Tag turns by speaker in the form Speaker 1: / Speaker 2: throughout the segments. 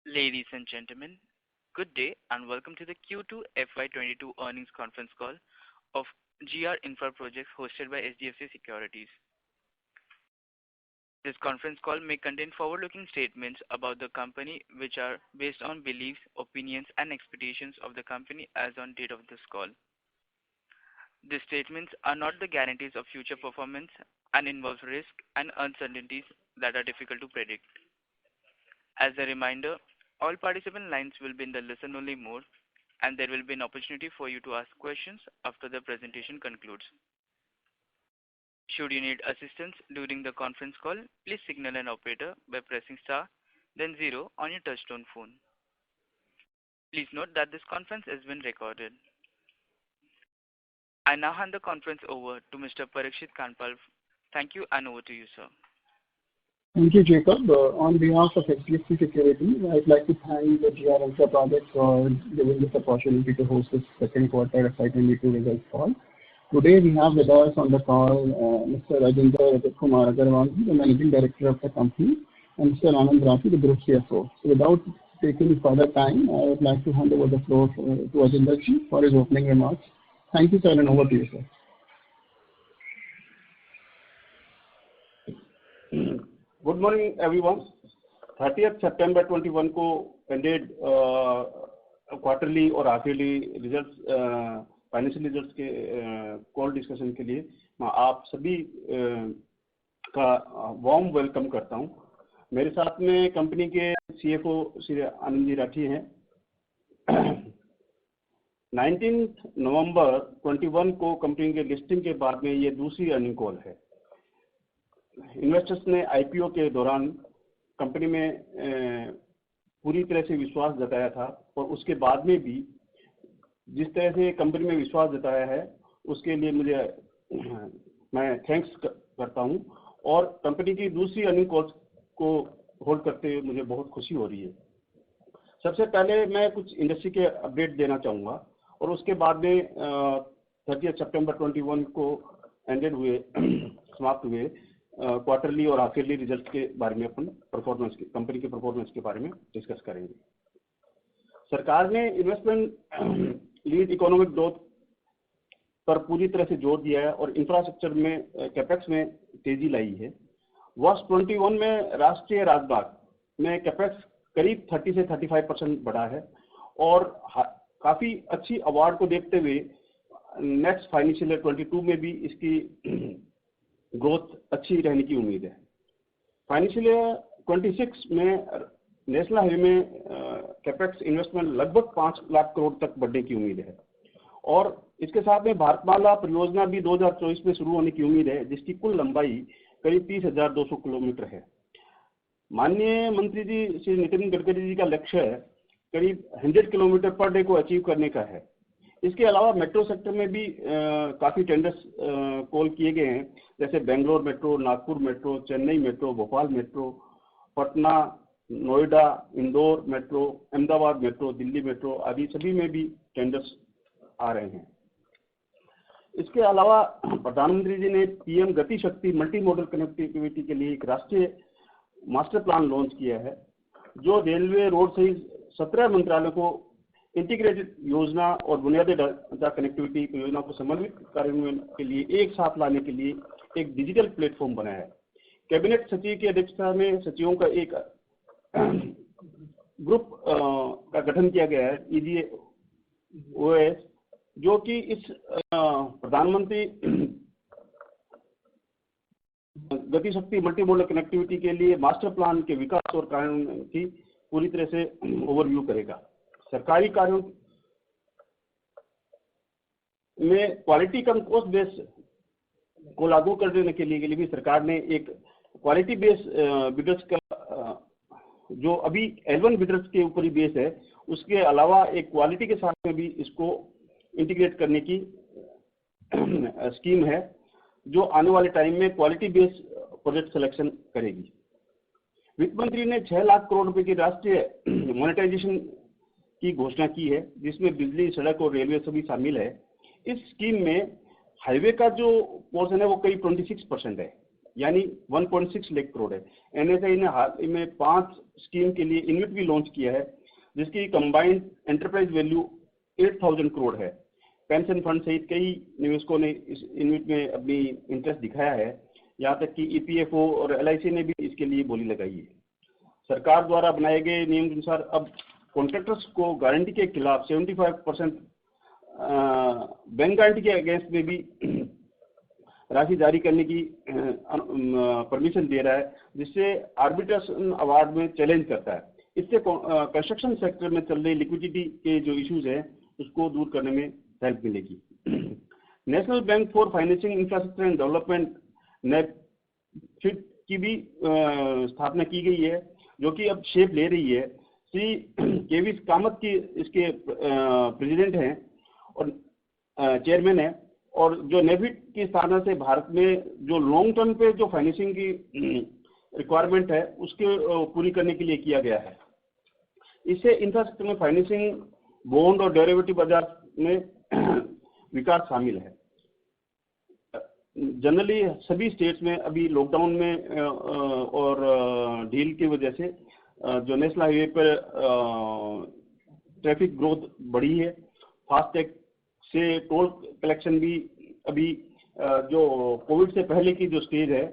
Speaker 1: Ladies and gentlemen, good day and welcome to the Q2 FY22 earnings conference call of GR Infra Projects hosted by HDFC Securities. This conference call may contain forward-looking statements about the company which are based on beliefs, opinions and expectations of the company as on date of this call. These statements are not the guarantees of future performance and involve risks and uncertainties that are difficult to predict. As a reminder, all participant lines will be in the listen-only mode, and there will be an opportunity for you to ask questions after the presentation concludes. Should you need assistance during the conference call, please signal an operator by pressing star, then 0 on your touchtone phone. Please note that this conference is being recorded. I now hand the conference over to Mr. Parikshit Kandpal. Thank you, and over to you, sir.
Speaker 2: Thank you, Jacob. On behalf of HDFC Securities, I'd like to thank the GR Infra Projects for giving this opportunity to host this second quarter FY22 results call. Today we have with us on the call Mr. Rajinder Kumar Agarwal, the Managing Director of the company, and Mr. Anand Rathi, the Group CFO. So without taking further time, I would like to hand over the floor to Rajinder ji for his opening remarks. Thank you, sir, and over to you, sir.
Speaker 3: Good morning everyone. 30 सितंबर 21 को ended quarterly और हाफियरली results financial results के call discussion के लिए मैं आप सभी का warm welcome करता हूं। मेरे साथ में कंपनी के सीएफओ श्री आनंद जी राठी हैं। 19 नवंबर 21 को कंपनी के लिस्टिंग के बाद में ये दूसरी अर्निंग कॉल है। इन्वेस्टर्स ने आईपीओ के दौरान कंपनी में पूरी तरह से विश्वास जताया था और उसके बाद में भी जिस तरह से कंपनी में विश्वास जताया है उसके लिए मैं थैंक्स करता हूं और कंपनी की दूसरी अर्निंग कॉल को होल्ड करते हुए मुझे बहुत खुशी हो रही है। सबसे पहले मैं कुछ इंडस्ट्री के अपडेट देना चाहूँगा और उसके बाद में 30 सितंबर 21 को एंडेड हुए समाप्त हुए क्वार्टरली और हाफियरली रिजल्ट के बारे में अपन कंपनी के परफॉर्मेंस के बारे में डिस्कस करेंगे। सरकार ने इन्वेस्टमेंट लीड इकोनॉमिक ग्रोथ पर पूरी तरह से जोर दिया है और इंफ्रास्ट्रक्चर में कैपेक्स में तेजी लाई है। वर्ष 21 में राष्ट्रीय राजमार्ग में कैपेक्स करीब 30 से 35% बढ़ा है और काफी अच्छी अवार्ड को देखते हुए नेक्स्ट फाइनेंशियल ईयर 22 में भी इसकी ग्रोथ अच्छी रहने की उम्मीद है। फाइनेंशियल ईयर 26 में नेशनल हाईवे में कैपेक्स इन्वेस्टमेंट लगभग 5 लाख करोड़ तक बढ़ने की उम्मीद है और इसके साथ में भारतमाला परियोजना भी 2024 में शुरू होने की उम्मीद है जिसकी कुल लंबाई करीब 30,200 किलोमीटर है। माननीय मंत्री जी श्री नितिन गडकरी जी का लक्ष्य करीब 100 किलोमीटर पर डे को अचीव करने का है। इसके अलावा मेट्रो सेक्टर में भी काफ़ी टेंडर्स कॉल किए गए हैं जैसे Bangalore metro, Nagpur metro, Chennai metro, Bhopal metro, Patna, Noida, Indore metro, Ahmedabad metro, Delhi metro आदि सभी में भी टेंडर्स आ रहे हैं। इसके अलावा प्रधानमंत्री जी ने पीएम गति शक्ति मल्टी मॉडल कनेक्टिविटी के लिए एक राष्ट्रीय मास्टर प्लान लॉन्च किया है जो रेलवे, रोड सहित 17 मंत्रालयों को इंटीग्रेटेड योजना और बुनियादी ढांचा कनेक्टिविटी योजना को समन्वित कार्यान्वयन के लिए एक साथ लाने के लिए एक डिजिटल प्लेटफॉर्म बनाया है। कैबिनेट सचिव की अध्यक्षता में सचिवों का एक ग्रुप का गठन किया गया है EGOS जो कि इस प्रधानमंत्री गति शक्ति मल्टी मॉडल कनेक्टिविटी के लिए मास्टर प्लान के विकास और कार्यान्वयन की पूरी तरह से ओवरव्यू करेगा। सरकारी कार्यों में क्वालिटी कम कॉस्ट बेस को लागू करने के लिए भी सरकार ने एक क्वालिटी बेस बिडर्स का जो अभी L1 बिडर्स के ऊपर ही बेस है उसके अलावा एक क्वालिटी के साथ में भी इसको इंटीग्रेट करने की स्कीम है जो आने वाले टाइम में क्वालिटी बेस प्रोजेक्ट सिलेक्शन करेगी। वित्त मंत्री ने 6 लाख करोड़ रुपए की राष्ट्रीय मोनेटाइजेशन की घोषणा की है जिसमें बिजली, सड़क और रेलवे सभी शामिल है। इस स्कीम में हाईवे का जो पोर्शन है वो करीब 26% है यानी 1.6 लाख करोड़ है। एनएसआई ने हाल ही में 5 स्कीम के लिए इन्विट भी लॉन्च किया है, जिसकी कंबाइंड एंटरप्राइज वैल्यू 8000 करोड़ है। पेंशन फंड सहित कई निवेशकों ने इस इन्विट में अपनी इंटरेस्ट दिखाया है। यहाँ तक कि ईपीएफओ और एलआईसी ने भी इसके लिए बोली लगाई है। सरकार द्वारा बनाए गए नियम के अनुसार अब कॉन्ट्रैक्टर्स को गारंटी के खिलाफ 75% बैंक गारंटी के अगेंस्ट में भी राशि जारी करने की परमिशन दे रहा है, जिससे आर्बिट्रेशन अवार्ड में चैलेंज करता है। इससे कंस्ट्रक्शन सेक्टर में चल रही लिक्विडिटी के जो इश्यूज हैं उसको दूर करने में हेल्प मिलेगी। National bank for financing infrastructure and development NaBFID की भी स्थापना की गई है, जो कि अब शेप ले रही है। श्री केवी कामत की इसके प्रेसिडेंट हैं और चेयरमैन है, और जो नेफिड की स्थापना से भारत में जो लॉन्ग टर्म पे जो फाइनेंसिंग की रिक्वायरमेंट है उसके पूरी करने के लिए किया गया है। इससे इंफ्रास्ट्रक्चर में फाइनेंसिंग, बॉन्ड और डेरिवेटिव बाजार में विकास शामिल है। जनरली सभी स्टेट्स में अभी लॉकडाउन में और ढील की वजह से जो नेशनल हाईवे पर ट्रैफिक ग्रोथ बढ़ी है। फास्टैग से टोल कलेक्शन भी अभी जो कोविड से पहले की जो स्टेज है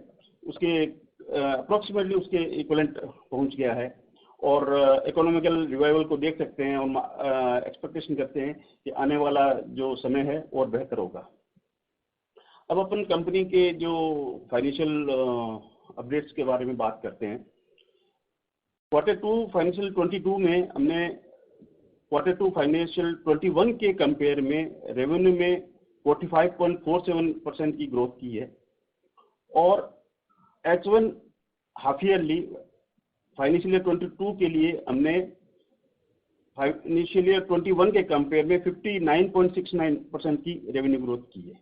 Speaker 3: उसके अप्रोक्सीमेटली उसके इक्वलेंट पहुंच गया है, और इकोनॉमिकल रिवाइवल को देख सकते हैं और एक्सपेक्टेशन करते हैं कि आने वाला जो समय है और बेहतर होगा। अब अपन कंपनी के जो फाइनेंशियल अपडेट्स के बारे में बात करते हैं। Q2 फाइनेंशियल 22 में हमने Q2 फाइनेंशियल 21 के कंपेयर में रेवेन्यू में 45.47% की ग्रोथ की है, और H1 half yearly financial year 22 के लिए हमने फाइनेंशियल ईयर 21 के कंपेयर में 59.69% की रेवेन्यू ग्रोथ की है।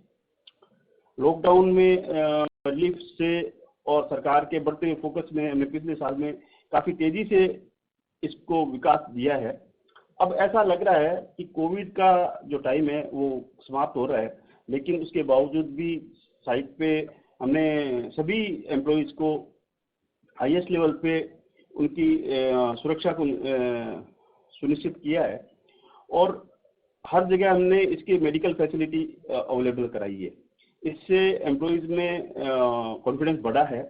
Speaker 3: लॉकडाउन में रिलीफ से और सरकार के बढ़ते हुए फोकस में हमने पिछले साल में काफी तेजी से इसको विकास दिया है। अब ऐसा लग रहा है कि कोविड का जो टाइम है वो समाप्त हो रहा है, लेकिन उसके बावजूद भी साइट पे हमने सभी एम्प्लॉइज को हाईएस्ट लेवल पे उनकी सुरक्षा को सुनिश्चित किया है, और हर जगह हमने इसकी मेडिकल फैसिलिटी अवेलेबल कराई है। इससे एम्प्लॉइज में कॉन्फिडेंस बढ़ा है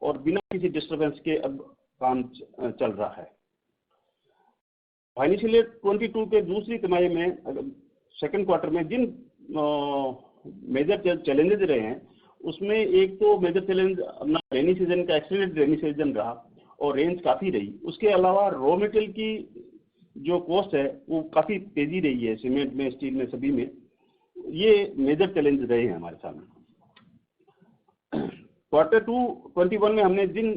Speaker 3: और बिना किसी डिस्टर्बेंस के अब काम चल रहा है। फाइनेंशियल ईयर 22 के दूसरी तिमाही में सेकंड क्वार्टर में जिन मेजर चैलेंजेस रहे हैं उसमें एक तो मेजर चैलेंज अपना रेनी सीजन का एक्सटेंडेड रेनी सीजन रहा और रेंज काफ़ी रही। उसके अलावा रॉ मटेरियल की जो कॉस्ट है वो काफ़ी तेजी रही है, सीमेंट में, स्टील में, सभी में। ये मेजर चैलेंज रहे हैं हमारे सामने। Q2 21 में हमने जिन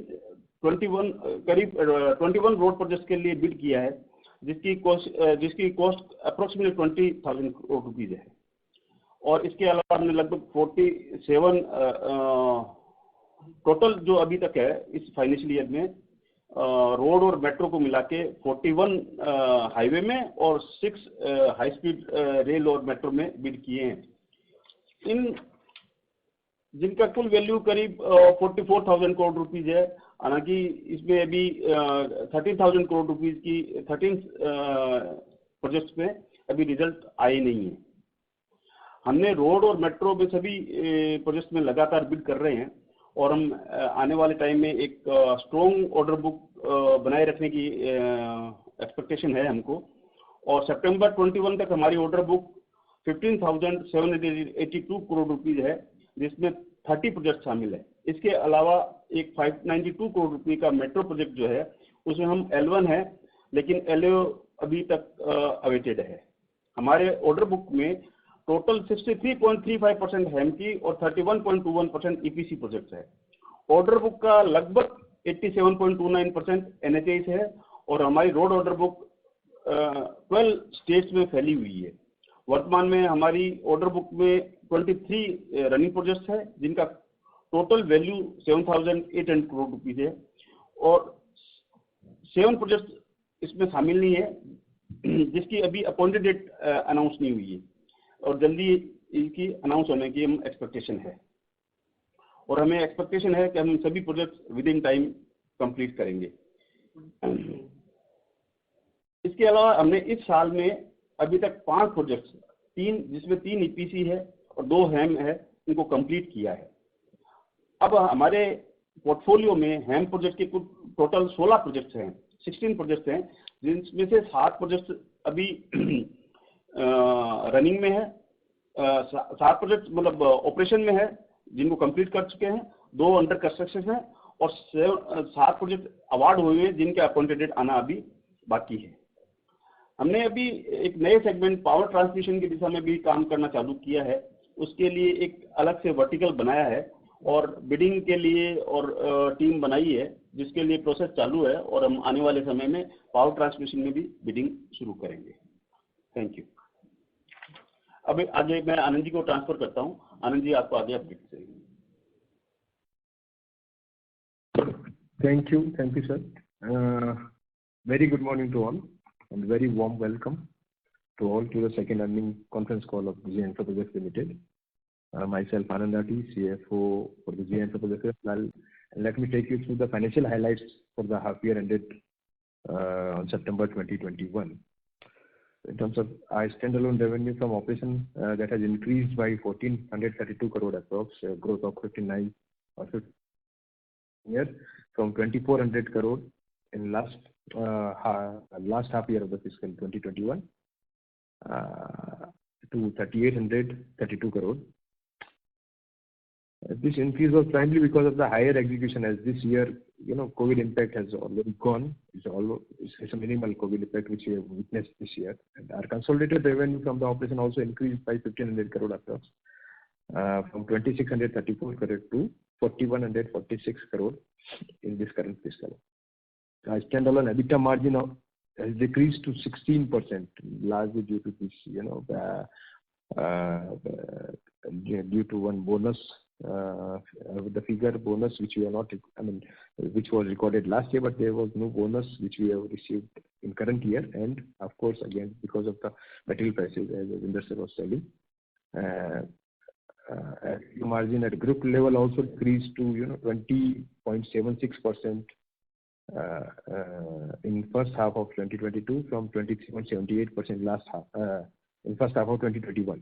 Speaker 3: 21 रोड प्रोजेक्ट्स के लिए बिड किया है, जिसकी कॉस्ट अप्रोक्सीमेटली 20,000 करोड़ रुपीज़ है, और इसके अलावा हमने लगभग 47 टोटल जो अभी तक है इस फाइनेंशियल ईयर में रोड और मेट्रो को मिला के 41 हाईवे में और 6 हाई स्पीड रेल और मेट्रो में बिड किए हैं। इन जिनका कुल वैल्यू करीब 44,000 करोड़ रुपीज़ है। हालांकि इसमें अभी 13,000 करोड़ रुपीज़ की 13 प्रोजेक्ट्स में अभी रिजल्ट आए नहीं है। हमने रोड और मेट्रो में सभी प्रोजेक्ट्स में लगातार बिड कर रहे हैं, और हम आने वाले टाइम में एक स्ट्रॉन्ग ऑर्डर बुक बनाए रखने की एक्सपेक्टेशन है हमको, और सितंबर 21 तक हमारी ऑर्डर बुक 15,782 करोड़ रुपीज़ है, जिसमें 30 प्रोजेक्ट शामिल है। इसके अलावा एक 592 करोड़ रुपये का मेट्रो प्रोजेक्ट जो है उसमें हम L1 है, लेकिन LO अभी तक अवेटेड है। हमारे ऑर्डर बुक में टोटल 63.35% हैम की और 31.21% EPC प्रोजेक्ट है। ऑर्डर बुक का लगभग 87.29% NHAI है, और हमारी रोड ऑर्डर बुक 12 स्टेट्स में फैली हुई है। वर्तमान में हमारी ऑर्डर बुक में 23 रनिंग प्रोजेक्ट्स है, जिनका टोटल वैल्यू 7,800 करोड़ रुपीज़ है, और 7 प्रोजेक्ट इसमें शामिल नहीं है, जिसकी अभी अपॉइंटेड डेट अनाउंस नहीं हुई है, और जल्दी इसकी अनाउंस होने की हम एक्सपेक्टेशन है। और हमें एक्सपेक्टेशन है कि हम सभी project with in time complete करेंगे। इसके अलावा हमने इस साल में अभी तक 5 प्रोजेक्ट्स, जिसमें 3 ईपीसी है और 2 हैम है, इनको कंप्लीट किया है। अब हमारे पोर्टफोलियो में हैम प्रोजेक्ट के कुल टोटल 16 प्रोजेक्ट्स हैं, 16 प्रोजेक्ट्स हैं, जिनमें से 7 प्रोजेक्ट्स अभी रनिंग में है, 7 प्रोजेक्ट मतलब ऑपरेशन में है जिनको कंप्लीट कर चुके हैं, 2 अंडर कंस्ट्रक्शन है और 7 प्रोजेक्ट अवार्ड हुए हैं जिनके अपॉइंटेड डेट आना अभी बाकी है। हमने अभी एक नए सेगमेंट पावर ट्रांसमिशन की दिशा में भी काम करना चालू किया है। उसके लिए एक अलग से वर्टिकल बनाया है और बिडिंग के लिए और टीम बनाई है, जिसके लिए प्रोसेस चालू है और हम आने वाले समय में पावर ट्रांसमिशन में भी बिडिंग शुरू करेंगे। Thank you. अब आगे मैं आनंद जी को ट्रांसफर करता हूँ। आनंद जी, आपको आगे अपडेट करेंगे।
Speaker 4: Thank you, sir. Very good morning to all, and very warm welcome to all to the second earnings conference call of Vijay Infra Projects Limited. Myself, Anand Rathi, CFO for the Vijay Infra Projects. Let me take you through the financial highlights for the half year ended on September 2021. In terms of our standalone revenue from operation, that has increased by 1,432 crore approx, growth of 59 or 50 year, from 2,400 crore in last half year of the fiscal 2021 to 3,832 crore. This increase was primarily because of the higher execution, as this year, COVID impact has already gone. It's a minimal COVID impact which we have witnessed this year. And our consolidated revenue from the operation also increased by 1,500 crore approx, from 2,634 crore to 4,146 crore in this current fiscal. Standalone EBITDA margin has decreased to 16%, largely due to this, due to one bonus, the figure bonus which we are not, which was recorded last year, but there was no bonus which we have received in current year, and of course again because of the material prices, as Vinder sir was telling. Margin at group level also decreased to 20.76% in first half of 2022 from 23.78% last half in first half of 2021.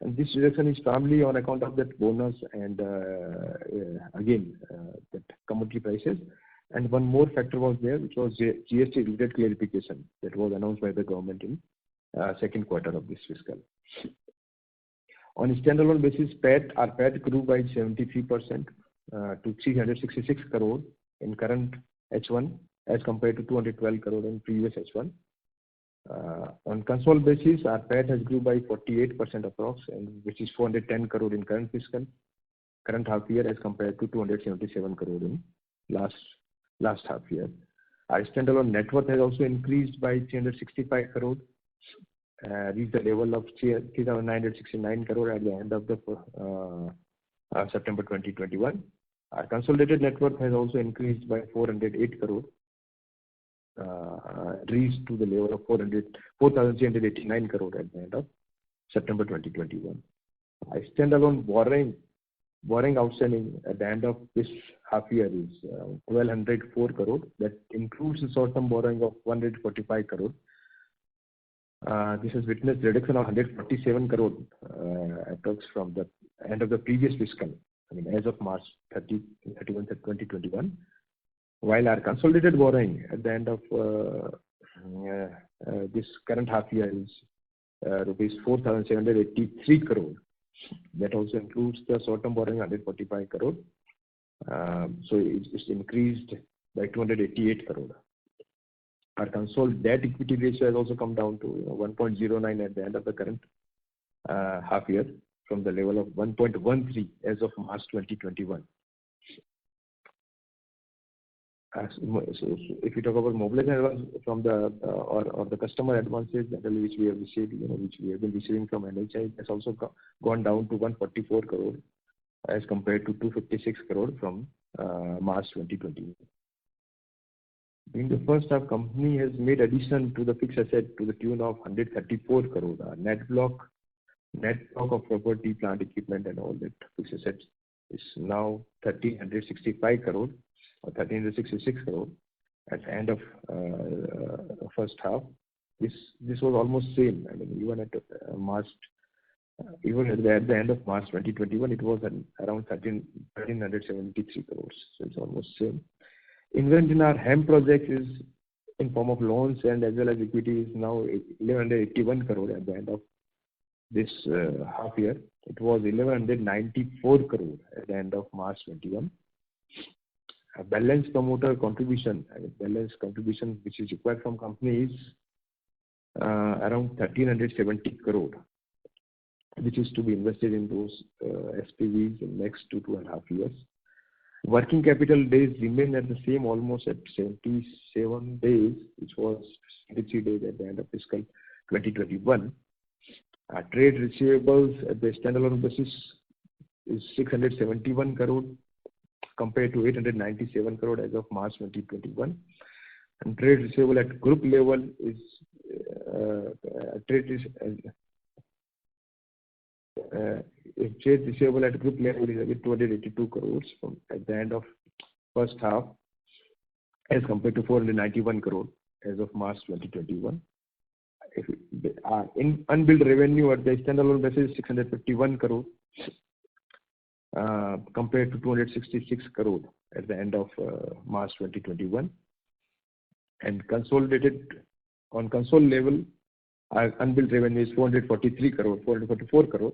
Speaker 4: And this reduction is primarily on account of that bonus and that commodity prices. And one more factor was there, which was GST related clarification that was announced by the government in second quarter of this fiscal. On a standalone basis, our PAT grew by 73% to 366 crore in current H1 as compared to 212 crore in previous H1. On consolidated basis, our PAT has grew by 48% approx, and which is 410 crore in current half year as compared to 277 crore in last half year. Our standalone net worth has also increased by 365 crore. Reached the level of 3,969 crore at the end of the September 2021. Our consolidated net worth has also increased by 408 crore, reached to the level of 4,389 crore at the end of September 2021. Our standalone borrowing outstanding at the end of this half year is 1,204 crore. That includes the short-term borrowing of 145 crore. This has witnessed reduction of 147 crore approx from the end of the previous fiscal, as of March 31, 2021. While our consolidated borrowing at the end of this current half year is rupees 4,783 crore. That also includes the short-term borrowing 145 crore. So it's increased by 288 crore. Our consolidated debt equity ratio has also come down to 1.09 at the end of the current half year from the level of 1.13 as of March 2021. So if you talk about mobilization advance from the or the customer advances generally which we have received, which we have been receiving from NHAI, has also gone down to 144 crore as compared to 256 crore from March 2021. In the first half, company has made addition to the fixed asset to the tune of 134 crore. Net block of property, plant, equipment, and all that fixed assets is now 1,365 crore or 1,366 crore at the end of first half. This was almost same. I mean, even at March, even at the end of March 2021, it was around 1,373 crores. So it's almost same. Investment in our HAM project is in form of loans and as well as equity is now 1,181 crore at the end of this half year. It was 1,194 crore at the end of March 21. Balance promoter contribution, balance contribution which is required from company is around 1,370 crore, which is to be invested in those SPVs in next 2.5 years. Working capital days remain at the same, almost at 77 days, which was 73 days at the end of fiscal 2021. Trade receivables at the standalone basis is 671 crore compared to 897 crore as of March 2021. And trade receivable at group level is trade receivable at group level is 282 crores at the end of first half as compared to 491 crore as of March 2021. In unbilled revenue at the standalone basis 651 crore compared to 266 crore at the end of March 2021. And consolidated on console level, our unbilled revenue is 444 crore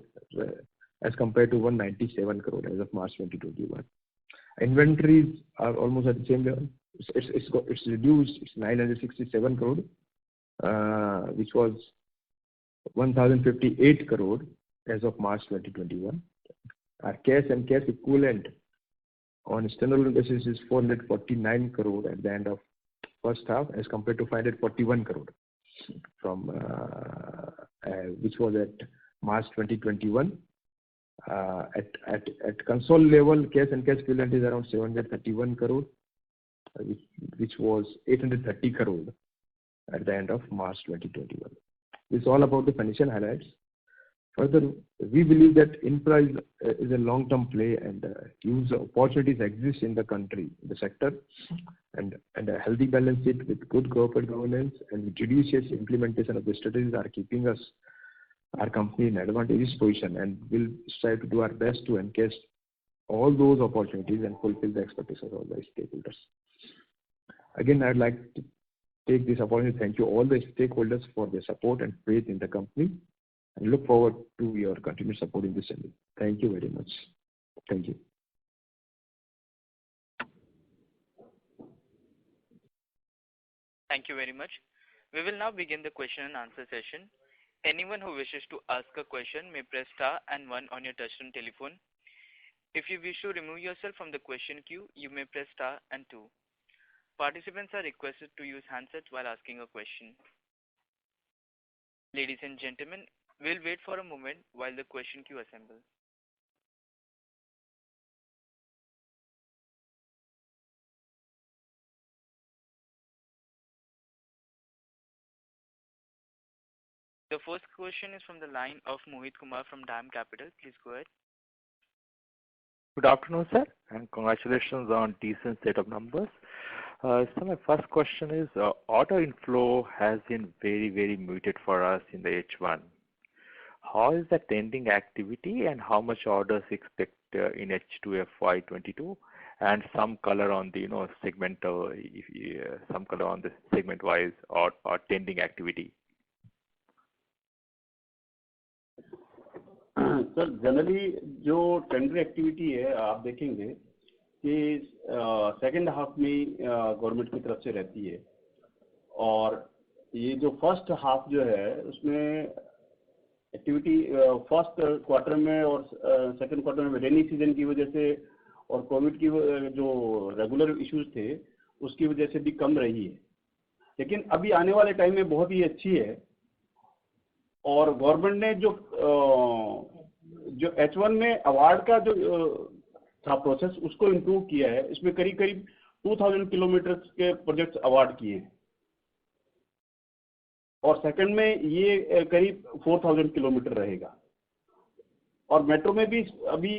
Speaker 4: as compared to 197 crore as of March 2021. Inventories are almost at the same level. It's reduced. It's 967 crore, which was 1,058 crore as of March 2021. Our cash and cash equivalent on standalone basis is 449 crore at the end of first half as compared to 541 crore from which was at March 2021. At console level, cash and cash equivalent is around 731 crore, which was 830 crore at the end of March 2021. This is all about the financial highlights. Further, we believe that infra is a long-term play and huge opportunities exist in the country, the sector, and a healthy balance sheet with good corporate governance and judicious implementation of the strategies are keeping our company in advantageous position, and will strive to do our best to encash all those opportunities and fulfill the expectations of the stakeholders. Again, I'd like to take this opportunity to thank you all the stakeholders for their support and faith in the company, and look forward to your continued support in this journey. Thank you very much. Thank you.
Speaker 1: Thank you very much. We will now begin the question and answer session. Anyone who wishes to ask a question may press star and 1 on your touchtone telephone. If you wish to remove yourself from the question queue, you may press star and 2. Participants are requested to use handsets while asking a question. Ladies and gentlemen, we'll wait for a moment while the question queue assembles. The first question is from the line of Mohit Kumar from DAM Capital. Please go ahead.
Speaker 5: Good afternoon, sir, and congratulations on decent set of numbers. So my first question is, order inflow has been very, very muted for us in the H1. How is the tendering activity and how much orders expect in H2 FY22? And some color on the segment, some color on the segment wise or tendering activity.
Speaker 3: Sir generally जो tender activity है आप देखेंगे कि second half में government की तरफ से रहती है, और ये जो फर्स्ट हाफ जो है उसमें एक्टिविटी फर्स्ट क्वार्टर में और सेकंड क्वार्टर में रेनी सीजन की वजह से और कोविड की जो रेगुलर इश्यूज थे उसकी वजह से भी कम रही है, लेकिन अभी आने वाले टाइम में बहुत ही अच्छी है। और गवर्नमेंट ने जो H1 में अवार्ड का जो था प्रोसेस उसको इम्प्रूव किया है। इसमें करीब 2000 किलोमीटर के प्रोजेक्ट्स अवार्ड किए हैं और सेकंड में ये करीब 4000 किलोमीटर रहेगा। और मेट्रो में भी अभी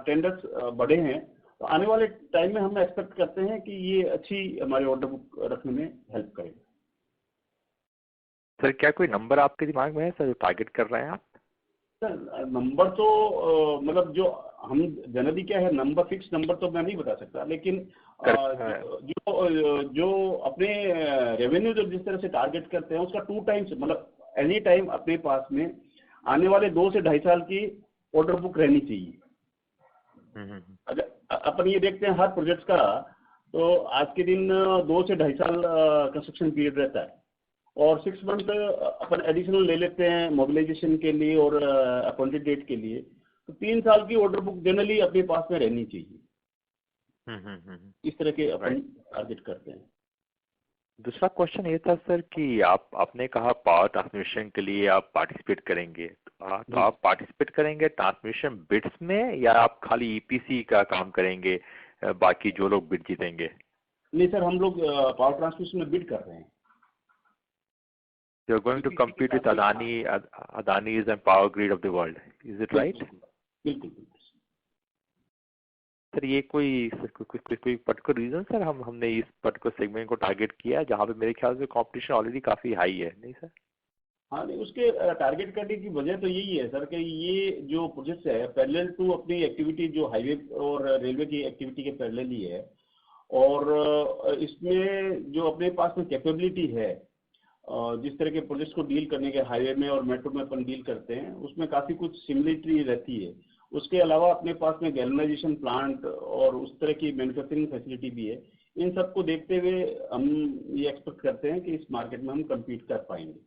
Speaker 3: टेंडर्स बढ़े हैं, तो आने वाले टाइम में हम एक्सपेक्ट करते हैं कि ये अच्छी हमारे ऑर्डर बुक रखने में हेल्प करेगा।
Speaker 5: सर क्या कोई नंबर आपके दिमाग में है सर जो टारगेट कर रहे हैं आप?
Speaker 3: सर नंबर तो मतलब जो हम जनरली क्या है, नंबर फिक्स नंबर तो मैं नहीं बता सकता, लेकिन जो अपने रेवेन्यू जो जिस तरह से टारगेट करते हैं उसका 2 टाइम्स, मतलब एनी टाइम अपने पास में आने वाले 2 से 2.5 साल की ऑर्डर बुक रहनी चाहिए। अगर अपन ये देखते हैं हर प्रोजेक्ट का, तो आज के दिन 2 से 2.5 साल कंस्ट्रक्शन पीरियड रहता है, और 6 मंथ अपन एडिशनल ले लेते हैं मोबिलाइजेशन के लिए और अपॉइंटेड डेट के लिए, तो 3 साल की ऑर्डर बुक जनरली अपने पास में रहनी चाहिए। इस तरह के अपन टारगेट करते हैं।
Speaker 5: दूसरा क्वेश्चन ये था सर कि आपने कहा पावर ट्रांसमिशन के लिए आप पार्टिसिपेट करेंगे, तो आप पार्टिसिपेट करेंगे ट्रांसमिशन बिड्स में या आप खाली ईपीसी का काम करेंगे, बाकी जो लोग बिड जीतेंगे?
Speaker 3: नहीं सर, हम लोग पावर ट्रांसमिशन में बिड कर रहे हैं।
Speaker 5: You are going to compete with Adani is a power grid of the world. Is it right?
Speaker 3: बिल्कुल।
Speaker 5: सर ये कोई पर्टिकुलर रीजन सर हमने इस पर्टिकुलर सेगमेंट को टारगेट किया है जहाँ पे मेरे ख्याल से कंपटीशन ऑलरेडी काफी हाई है, नहीं सर?
Speaker 3: हाँ नहीं, उसके टारगेट करने की वजह तो यही है सर कि ये जो प्रोजेक्ट है पैरेलल टू अपनी एक्टिविटी जो हाईवे और रेलवे की एक्टिविटी के पैरेलल ही है, और इसमें जो अपने पास में कैपेबिलिटी है जिस तरह के प्रोजेक्ट्स को डील करने के हाईवे में और मेट्रो में अपन डील करते हैं, उसमें काफ़ी कुछ सिमिलरिटी रहती है। उसके अलावा अपने पास में गैल्वेनाइजेशन प्लांट और उस तरह की मैन्युफैक्चरिंग फैसिलिटी भी है। इन सबको देखते हुए हम ये एक्सपेक्ट करते हैं कि इस मार्केट में हम कम्पीट कर पाएंगे।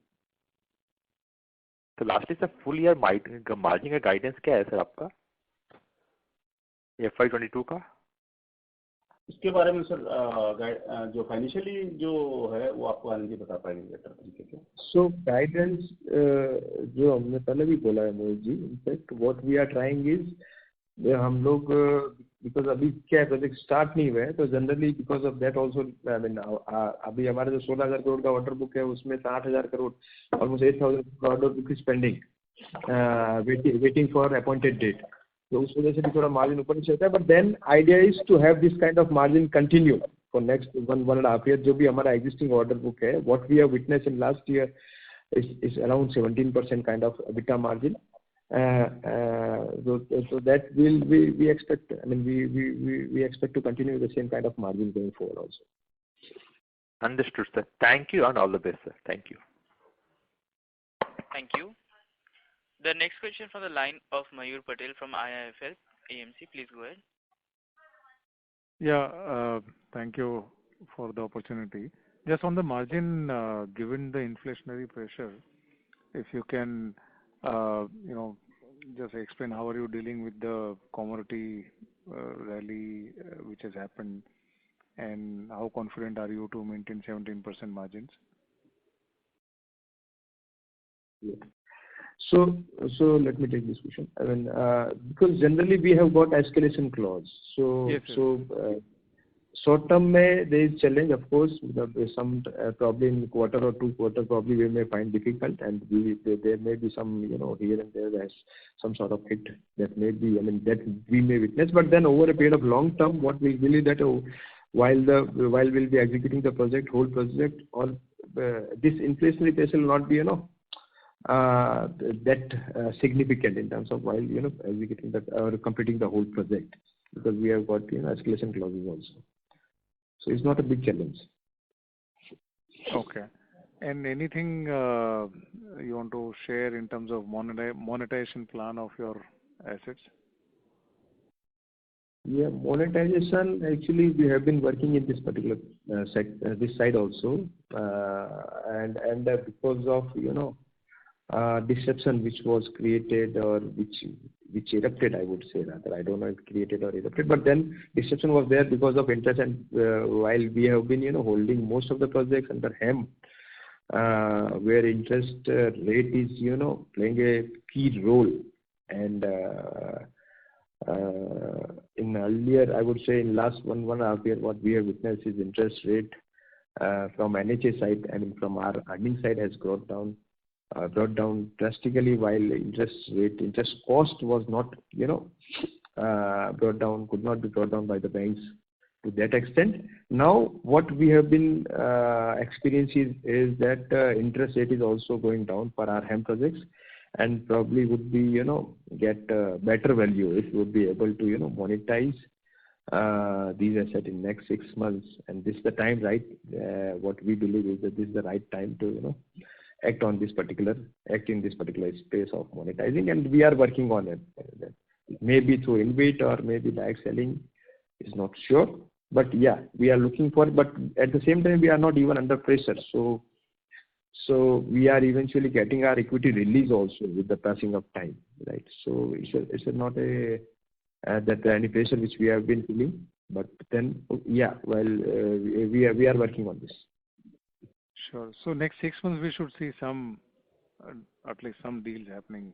Speaker 5: तो lastly sir full year margin का गाइडेंस क्या है सर आपका FY22 का?
Speaker 3: इसके बारे में सर जो फाइनेंशियली जो है वो आपको आनंद जी बता पाएंगे बेटर तरीके से।
Speaker 4: सो गाइडेंस जो हमने पहले भी बोला है Mohit ji, in fact what we are trying is हम लोग बिकॉज अभी क्या प्रोजेक्ट स्टार्ट नहीं हुआ है, तो generally because of that also I mean अभी हमारे जो 16,000 करोड़ का ऑर्डर बुक है उसमें 60,000 crore almost 8,000 crore order book is pending waiting for appointed date, तो उस वजह से भी थोड़ा मार्जिन ऊपर नीचे होता है। But then idea is to have this kind of margin continue for next 1.5 year. जो भी हमारा एग्जिस्टिंग ऑर्डर बुक है, what we have witness in last year is around 17% kind of EBITDA margin. So that we expect. I mean, we expect to continue the same kind of margin going forward also.
Speaker 5: Understood, sir. Thank you and all the best, sir. Thank you.
Speaker 1: Thank you. The next question from the line of Mayur Patel from IIFL AMC. Please go ahead.
Speaker 6: Yeah, thank you for the opportunity. Just on the margin, given the inflationary pressure, if you can, just explain how are you dealing with the commodity rally which has happened, and how confident are you to maintain 17% margins?
Speaker 4: Yeah. So let me take this question. I mean, because generally we have got escalation clause. So
Speaker 6: yes,
Speaker 4: short term there is challenge, of course. Some probably in quarter or 2 quarter probably we may find difficult, and there may be some here and there's some sort of hit that may be, I mean, that we may witness. But then over a period of long term, what we believe that while we'll be executing the whole project, or this inflationary pressure will not be that significant in terms of while executing that or completing the whole project, because we have got escalation clauses also. So it's not a big challenge.
Speaker 6: Okay. And anything you want to share in terms of monetization plan of your assets?
Speaker 4: Yeah, monetization, actually we have been working in this particular this side also, and because of disruption which was created or which erupted, I would say, rather, I don't know if created or erupted, but then disruption was there because of interest, and while we have been holding most of the projects under HAM, where interest rate is playing a key role, and in earlier, I would say in last 1.5 year, what we have witnessed is interest rate from NHA side, I mean from our earning side, has gone down brought down drastically, while interest cost was not, brought down, could not be brought down by the banks to that extent. Now, what we have been experiencing is that interest rate is also going down for our HAM projects, and probably would be, get better value if we would be able to, monetize these assets in next 6 months. And this is the time, right? What we believe is that this is the right time to, act in this particular space of monetizing, and we are working on it. Maybe through InvIT or maybe direct selling, is not sure. But yeah, we are looking for. But at the same time, we are not even under pressure. So we are eventually getting our equity release also with the passing of time, right? So it's not that any pressure which we have been feeling. But then, yeah, well, we are working on this.
Speaker 6: Sure. So next 6 months we should see some, at least some deals happening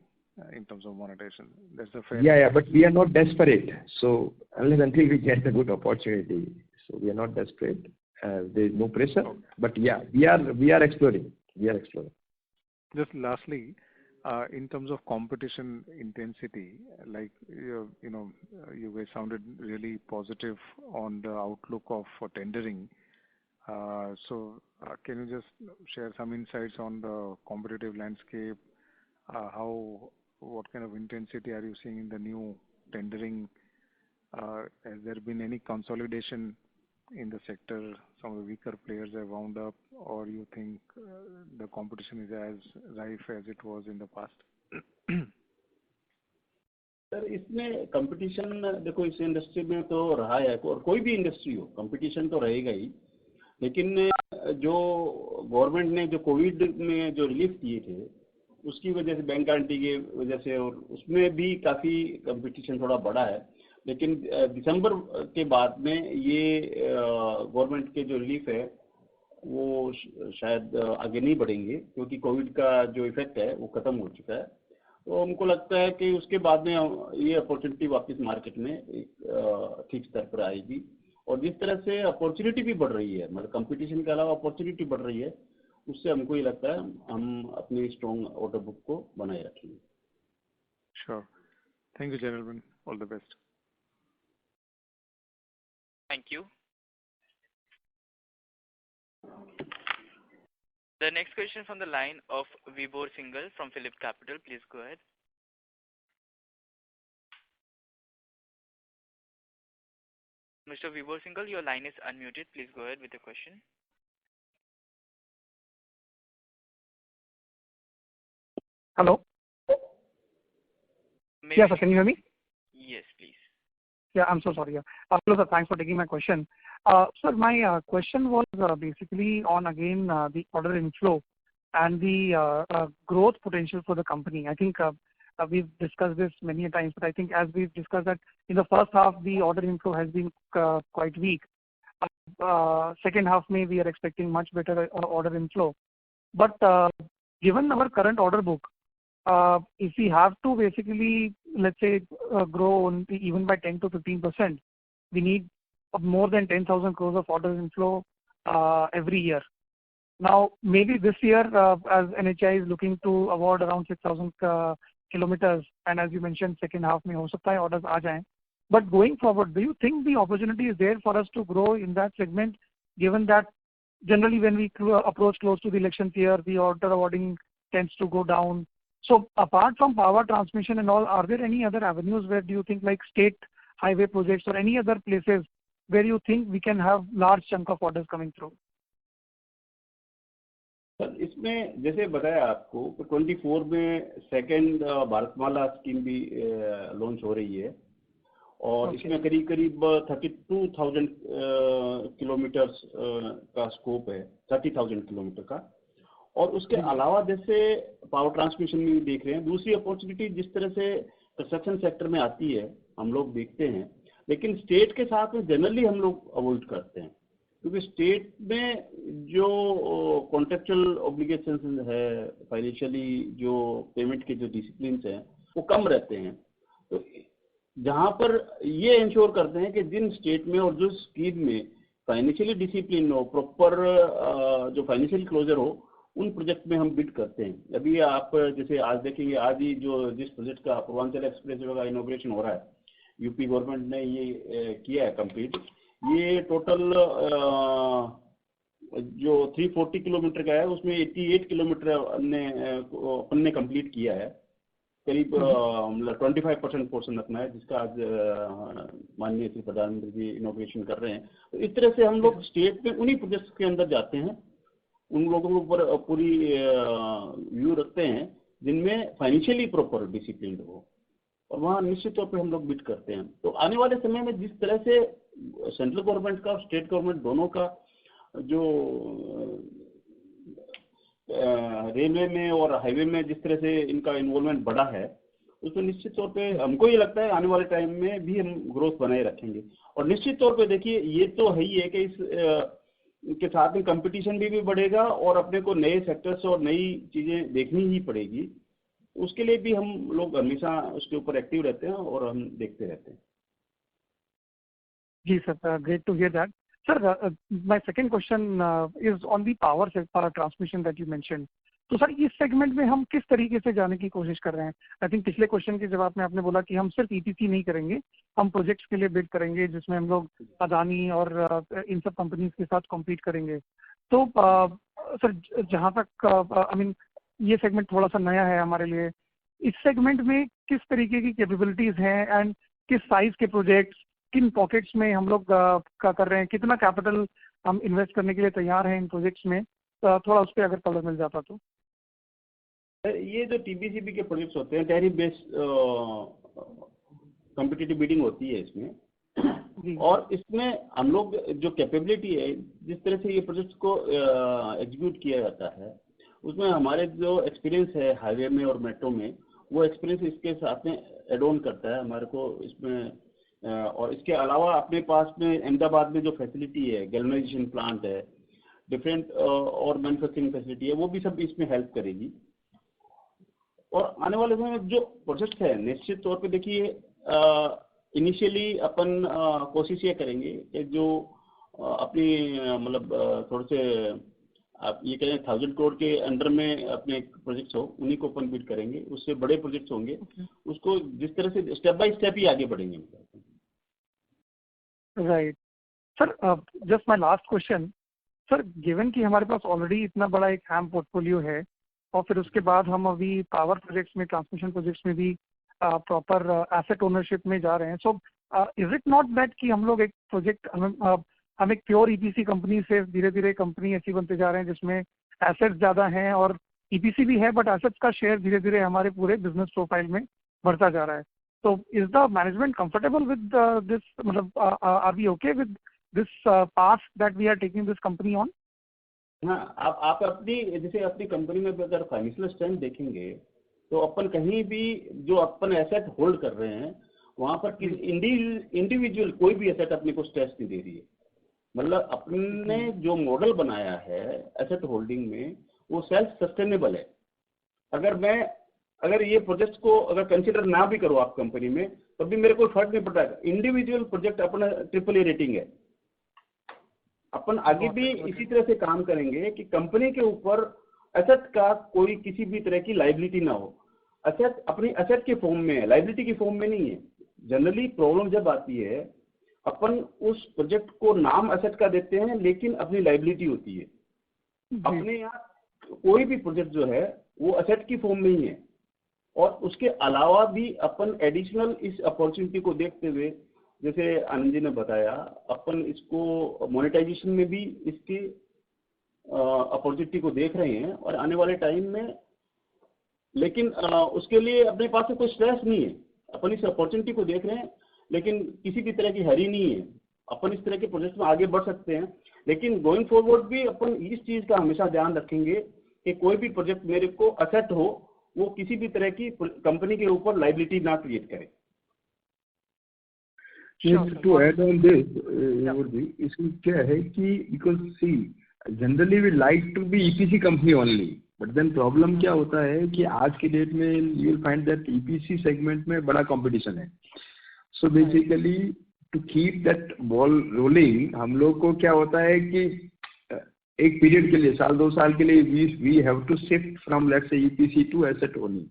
Speaker 6: in terms of monetization. That's the fair.
Speaker 4: Yeah, but we are not desperate. So unless until we get a good opportunity, so we are not desperate. There is no pressure. Okay. But yeah, we are exploring.
Speaker 6: Just lastly, in terms of competition intensity, like you guys sounded really positive on the outlook for tendering. So can you just share some insights on the competitive landscape? What kind of intensity are you seeing in the new tendering? Has there been any consolidation in the sector? Some of the weaker players have wound up, or you think the competition is as rife as it was in the past?
Speaker 3: Sir, इसमें competition देखो, इस industry में तो रहा है, और कोई भी इंडस्ट्री हो कंपटीशन तो रहेगा ही। लेकिन जो गवर्नमेंट ने जो कोविड में जो रिलीफ दिए थे, उसकी वजह से, बैंक गारंटी की वजह से, और उसमें भी काफ़ी कंपटीशन थोड़ा बढ़ा है। लेकिन दिसंबर के बाद में ये गवर्नमेंट के जो रिलीफ है वो शायद आगे नहीं बढ़ेंगे, क्योंकि कोविड का जो इफेक्ट है वो ख़त्म हो चुका है। तो हमको लगता है कि उसके बाद में ये अपॉर्चुनिटी वापस मार्केट में एक ठीक स्तर पर आएगी। और जिस तरह से अपॉर्चुनिटी भी बढ़ रही है, मतलब कंपटीशन के अलावा अपॉर्चुनिटी बढ़ रही है, उससे हमको ये लगता है हम अपनी स्ट्रॉन्ग ऑर्डर बुक को बनाए रखेंगे।
Speaker 6: Sure. Thank you, gentlemen. All the best.
Speaker 1: Thank you. The next question from the line of Vibhor Singhal from Phillip Capital. Please go ahead. Mr. Vibhor Singhal, your line is unmuted. Please go ahead with the question.
Speaker 7: Hello. Yes, sir. Can you hear me?
Speaker 1: Yes, please.
Speaker 7: Yeah, I'm so sorry. Hello, sir. Thanks for taking my question. Sir, my question was basically on, again, the order inflow and the growth potential for the company. I think we've discussed this many times, but I think as we've discussed that in the first half, the order inflow has been quite weak. Second half, we are expecting much better order inflow. But given our current order book, if we have to basically, let's say, grow even by 10 to 15%, we need more than 10,000 crores of order inflow every year. Now, maybe this year, as NHAI is looking to award around 6,000 kilometers, and as you mentioned, second half may also supply orders aa jaye. But going forward, do you think the opportunity is there for us to grow in that segment, given that generally when we approach close to the election year, the order awarding tends to go down? So apart from power transmission and all, are there any other avenues where do you think, like state highway projects or any other places where you think we can have large chunk of orders coming through?
Speaker 3: Sir, इसमें जैसे बताया आपको, 24 में second Bharatmala scheme भी launch हो रही है, और इसमें करीब 32,000 किलोमीटर का स्कोप है, 30,000 किलोमीटर का। और उसके अलावा जैसे पावर ट्रांसमिशन में भी देख रहे हैं, दूसरी अपॉर्चुनिटी जिस तरह से कंस्ट्रक्शन सेक्टर में आती है हम लोग देखते हैं, लेकिन स्टेट के साथ में जनरली हम लोग अवॉइड करते हैं, क्योंकि स्टेट में जो कॉन्ट्रेक्चुअल ऑब्लिगेशन है, फाइनेंशियली जो पेमेंट के जो डिसिप्लिन हैं वो कम रहते हैं। तो जहाँ पर ये इंश्योर करते हैं कि जिन स्टेट में और जो स्कीम में फाइनेंशियली डिसिप्लिन हो, प्रॉपर जो फाइनेंशियल क्लोजर हो, उन प्रोजेक्ट में हम बिड करते हैं। अभी आप जैसे आज देखेंगे, आज ही जिस प्रोजेक्ट का पूर्वांचल एक्सप्रेसवे का इनॉग्रेशन हो रहा है, यूपी गवर्नमेंट ने ये किया है कंप्लीट। ये टोटल जो 340 किलोमीटर का है उसमें 88 किलोमीटर अपन ने कंप्लीट किया है। करीब 25% पोर्शन रखना है, जिसका आज माननीय श्री प्रधानमंत्री जी इनॉग्रेशन कर रहे हैं। तो इस तरह से हम लोग स्टेट में उन्हीं प्रोजेक्ट्स के अंदर जाते हैं, उन लोगों के ऊपर पूरी व्यू रखते हैं जिनमें फाइनेंशियली प्रॉपर डिसिप्लिन हो, और वहाँ निश्चित तौर पे हम लोग बिड करते हैं। तो आने वाले समय में जिस तरह से सेंट्रल गवर्नमेंट का, स्टेट गवर्नमेंट दोनों का जो रेलवे में और हाईवे में जिस तरह से इनका इन्वॉल्वमेंट बढ़ा है, उसमें निश्चित तौर पे हमको ये लगता है आने वाले टाइम में भी हम ग्रोथ बनाए रखेंगे। और निश्चित तौर पे देखिए, ये तो है ही है कि इस के साथ में कंपटीशन भी बढ़ेगा और अपने को नए सेक्टर्स और नई चीज़ें देखनी ही पड़ेगी। उसके लिए भी हम लोग हमेशा उसके ऊपर एक्टिव रहते हैं और हम देखते रहते हैं।
Speaker 7: जी sir, great to hear that. Sir, my second question is on the power transmission that you mention. तो सर, इस सेगमेंट में हम किस तरीके से जाने की कोशिश कर रहे हैं? आई थिंक पिछले क्वेश्चन के जवाब में आपने बोला कि हम सिर्फ ईपीसी नहीं करेंगे, हम प्रोजेक्ट्स के लिए बिड करेंगे जिसमें हम लोग अदानी और इन सब कंपनीज के साथ कॉम्पीट करेंगे। तो सर, जहाँ तक आई मीन ये सेगमेंट थोड़ा सा नया है हमारे लिए, इस सेगमेंट में किस तरीके की कैपेबिलिटीज हैं एंड किस साइज के प्रोजेक्ट्स, किन पॉकेट्स में हम लोग कर रहे हैं, कितना कैपिटल हम इन्वेस्ट करने के लिए तैयार हैं इन प्रोजेक्ट्स में? थोड़ा उस पर अगर कलर मिल जाता तो।
Speaker 3: ये जो टीबीसीबी के प्रोजेक्ट्स होते हैं, टैरिफ बेस्ड कॉम्पिटिटिव बिडिंग होती है इसमें, और इसमें हम लोग जो कैपेबिलिटी है, जिस तरह से ये प्रोजेक्ट्स को एग्जीक्यूट किया जाता है, उसमें हमारे जो एक्सपीरियंस है हाईवे में और मेट्रो में, वो एक्सपीरियंस इसके साथ में एड ऑन करता है हमारे को इसमें। और इसके अलावा अपने पास में अहमदाबाद में जो फैसिलिटी है, गैल्वेनाइजेशन प्लांट है, डिफरेंट और मैन्युफैक्चरिंग फैसिलिटी है, वो भी सब इसमें हेल्प करेगी। और आने वाले समय में जो प्रोजेक्ट है, निश्चित तौर पे देखिए, इनिशियली अपन कोशिश ये करेंगे कि जो अपनी मतलब थोड़े से आप ये कहें 1000 करोड़ के अंडर में अपने प्रोजेक्ट्स हो, उन्हीं को अपन बिड करेंगे। उससे बड़े प्रोजेक्ट्स होंगे, उसको जिस तरह से स्टेप बाय स्टेप ही आगे बढ़ेंगे।
Speaker 7: Right sir, just my last question sir, given कि हमारे पास ऑलरेडी इतना बड़ा एक हैम पोर्टफोलियो है और फिर उसके बाद हम अभी पावर प्रोजेक्ट्स में, ट्रांसमिशन प्रोजेक्ट्स में भी प्रॉपर एसेट ओनरशिप में जा रहे हैं, so is it not that कि हम लोग एक प्रोजेक्ट, हम एक प्योर ईपीसी कंपनी से धीरे धीरे कंपनी ऐसी बनते जा रहे हैं जिसमें एसेट्स ज़्यादा हैं और ईपीसी भी है, बट एसेट्स का शेयर धीरे धीरे हमारे पूरे बिजनेस प्रोफाइल में बढ़ता जा रहा है? तो is the management comfortable with this, मतलब are we okay with this path that we are taking this company on?
Speaker 3: हाँ, आप अपनी जैसे अपनी कंपनी में अगर फाइनेंशियल स्ट्रेंथ देखेंगे, तो अपन कहीं भी जो अपन एसेट होल्ड कर रहे हैं, वहाँ पर इंडिविजुअल कोई भी एसेट अपने को स्ट्रेस नहीं दे रही है। मतलब अपने जो मॉडल बनाया है एसेट होल्डिंग में, वो सेल्फ सस्टेनेबल है। अगर ये प्रोजेक्ट को अगर कंसिडर ना भी करो आप कंपनी में, तब भी मेरे को फर्क नहीं पड़ता है। इंडिविजुअल प्रोजेक्ट अपना AAA रेटिंग है। अपन आगे भी इसी तरह से काम करेंगे कि कंपनी के ऊपर एसेट का कोई किसी भी तरह की लाइबिलिटी ना हो। एसेट अपनी एसेट के फॉर्म में है, लाइबिलिटी की फॉर्म में नहीं है। जनरली प्रॉब्लम जब आती है, अपन उस प्रोजेक्ट को नाम एसेट का देते हैं, लेकिन अपनी लाइबिलिटी होती है। अपने यहाँ कोई भी प्रोजेक्ट जो है वो एसेट की फॉर्म में ही है। और उसके अलावा भी अपन एडिशनल इस अपॉर्चुनिटी को देखते हुए, जैसे आनंद जी ने बताया, अपन इसको मोनेटाइजेशन में भी इसकी अपॉर्चुनिटी को देख रहे हैं और आने वाले टाइम में। लेकिन उसके लिए अपने पास कोई स्ट्रेस नहीं है। अपन इस अपॉर्चुनिटी को देख रहे हैं, लेकिन किसी भी तरह की हरी नहीं है। अपन इस तरह के प्रोजेक्ट में आगे बढ़ सकते हैं, लेकिन गोइंग फॉरवर्ड भी अपन इस चीज़ का हमेशा ध्यान रखेंगे कि कोई भी प्रोजेक्ट मेरे को असेट हो, वो किसी भी तरह की कंपनी के ऊपर लाइबिलिटी ना क्रिएट करे।
Speaker 4: To add on this, इसमें क्या है कि because see, generally we like to be EPC company only, but then problem क्या होता है कि आज के डेट में you will find that EPC segment में बड़ा competition है। So basically to keep that ball rolling, हम लोग को क्या होता है कि एक पीरियड के लिए, साल 2 साल के लिए we have to shift from let's say EPC to asset only.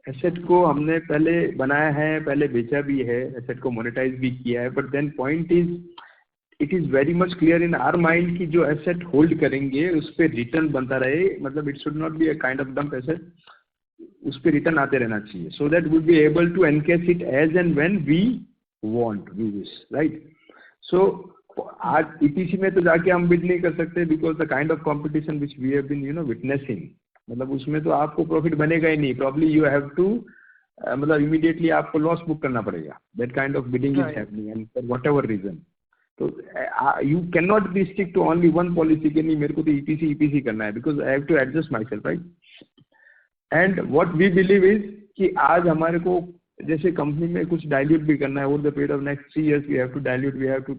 Speaker 4: Asset को हमने पहले बनाया है, पहले बेचा भी है, एसेट को मोनेटाइज भी किया है, but then point is it is very much clear in our mind कि जो एसेट होल्ड करेंगे उस पर रिटर्न बनता रहे, मतलब it should not be a kind of dump asset, उस पर रिटर्न आते रहना चाहिए, so that would be able to encash it as and when we want, we wish, right. So आज ईपीसी में तो जाके हम बिड नहीं कर सकते because the kind of competition which we have been witnessing, मतलब उसमें तो आपको प्रॉफिट बनेगा ही नहीं, प्रॉब्ली यू हैव टू मतलब इमीडिएटली आपको लॉस बुक करना पड़ेगा, that kind of bidding is happening and for whatever reason. तो you can not be stick to only one policy कि नहीं मेरे को तो ईपीसी करना है, because I have to adjust myself, right. And what we believe is कि आज हमारे को जैसे कंपनी में कुछ डाइल्यूट भी करना है, over the period of next 3 years we have to dilute, we have to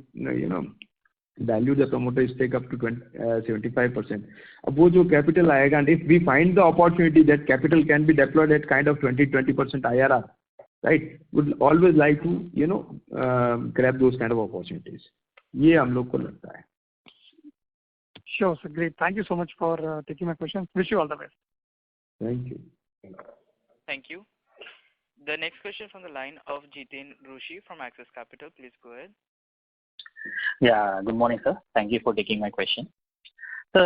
Speaker 4: dilute the promoter stake up to 75%. अब वो जो कैपिटल आएगा, and if we find the opportunity that capital can be deployed at kind of 20% IRR, right, would always like to grab those kind of opportunities. ये हम लोग को लगता है।
Speaker 7: Sure, sir. Great. Thank you so much for taking my questions. Wish you all the best.
Speaker 4: Thank you.
Speaker 1: Thank you. The next question from the line of Jiten Rushi from Axis Capital. Please go ahead.
Speaker 8: Yeah, good morning, sir. Thank you for taking my question. Sir,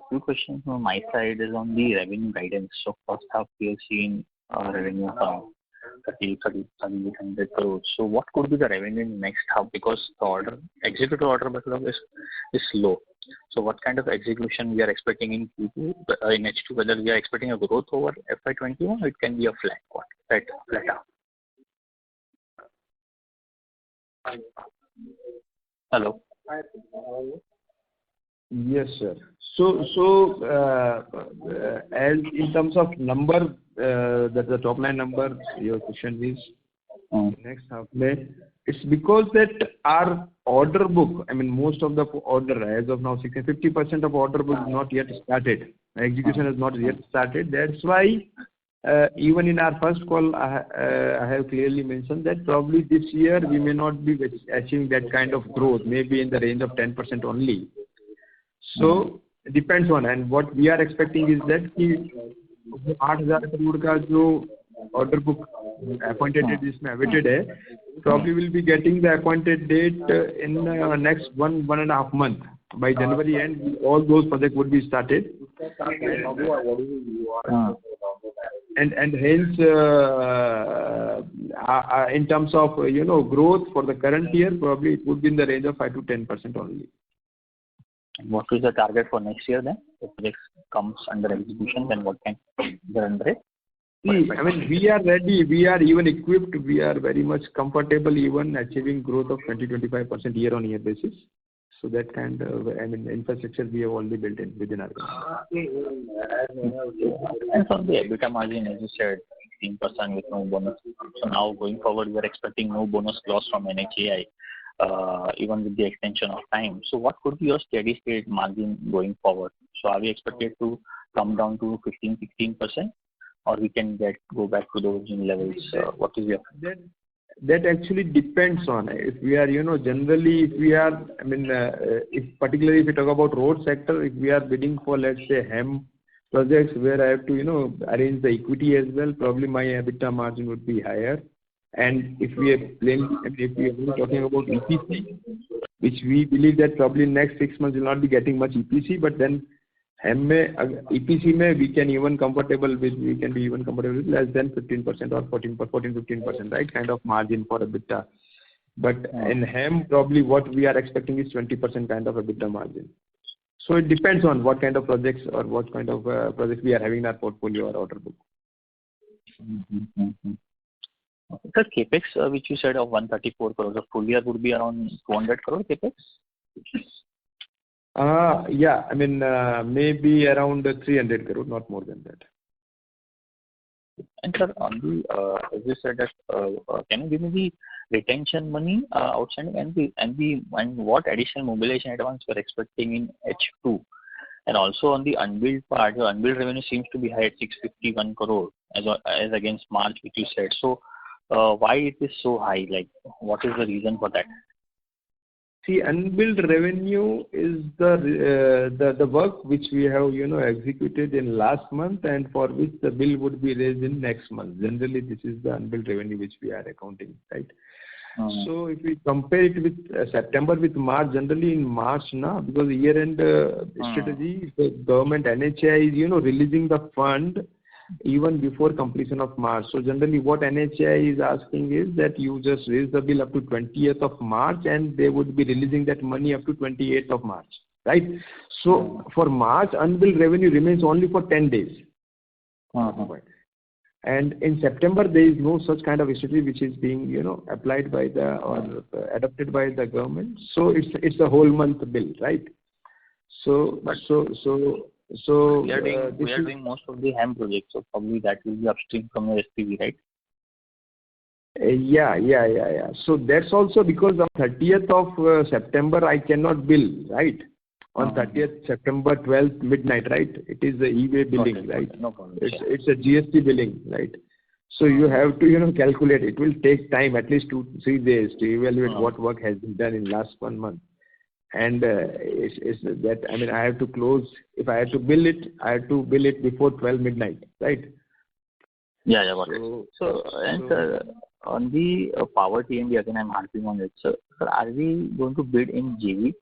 Speaker 8: few questions from my side is on the revenue guidance. So first half we have seen revenue around 3,800 crores. So what could be the revenue in next half? Because the executed order backlog is low. So what kind of execution we are expecting in Q2, in H2? Whether we are expecting a growth over FY21 or it can be a flat out. Hello.
Speaker 4: Yes, sir. So as in terms of number, that the top line number, your question is next half में, it's because that our order book, I mean most of the order as of now 50% of order book is not yet started. Execution has not yet started. That's why even in our first call, I have clearly mentioned that probably this year we may not be achieving that kind of growth, maybe in the range of 10% only. So it depends on, and what we are expecting is that कि 8,000 crore का जो order book appointed date जिसमें awaited है, probably will be getting the appointed date in next one and a half month. By January end, all those projects would be started. And hence in terms of growth for the current year, probably it would be in the range of 5 to 10% only.
Speaker 8: And what is the target for next year then? If project comes under execution, then what can be under it?
Speaker 4: See, I mean, we are ready, we are even equipped, we are very much comfortable even achieving growth of 20-25% year on year basis. So that kind of, I mean, infrastructure we have already built in within our company.
Speaker 8: And for the EBITDA margin, as you said, 16% with no bonus. So now going forward, we are expecting no bonus loss from NHAI, even with the extension of time. So what could be your steady state margin going forward? So are we expected to come down to 15-16%, or we can go back to the original levels? What is your?
Speaker 4: That actually depends on if we are, generally if we are, I mean, if particularly if we talk about road sector, if we are bidding for, let's say, HEM projects where I have to, arrange the equity as well, probably my EBITDA margin would be higher. And if we are talking about EPC, which we believe that probably next 6 months will not be getting much EPC, but then HEM EPC में we can be even comfortable with less than 15% or 14-15%, right, kind of margin for EBITDA. But in HEM, probably what we are expecting is 20% kind of EBITDA margin. So it depends on what kind of projects or what kind of projects we are having in our portfolio or order book.
Speaker 8: Sir, capex which you said of 134 crores, of full year would be around 200 crore capex?
Speaker 4: Yeah, I mean, maybe around 300 crore, not more than that.
Speaker 8: And sir, on the, as you said that, can you give me the retention money outstanding and what additional mobilization advance we are expecting in H2? And also on the unbilled part, the unbilled revenue seems to be high at 651 crore as against March, which you said. So, why it is so high? Like, what is the reason for that?
Speaker 4: See, unbilled revenue is the work which we have, executed in last month and for which the bill would be raised in next month. Generally, this is the unbilled revenue which we are accounting, right? So if we compare it with September with March, generally in March now, because year-end strategy, the government NHAI is, releasing the fund even before completion of March. So generally what NHAI is asking is that you just raise the bill up to 20th of March and they would be releasing that money up to 28th of March, right? So for March, unbilled revenue remains only for 10 days. And in September, there is no such kind of strategy which is being, applied by or adopted by the government. So it's a whole month bill, right? So
Speaker 8: we are doing most of the HAM projects, so probably that will be upstream from your SPV, right?
Speaker 4: Yeah. So that's also because on 30th of September I cannot bill, right? On 30th September 12th midnight, right? It is the e-way billing, right?
Speaker 8: No problem.
Speaker 4: It's a GST billing, right? So you have to, calculate. It will take time, at least 2-3 days, to evaluate what work has been done in last 1 month. And it's that, I have to close, if I have to bill it, I have to bill it before 12 midnight, right?
Speaker 8: Yeah, got it. Sir, on the power T&D, again, I'm harping on it. So, sir, are we going to bid in JV?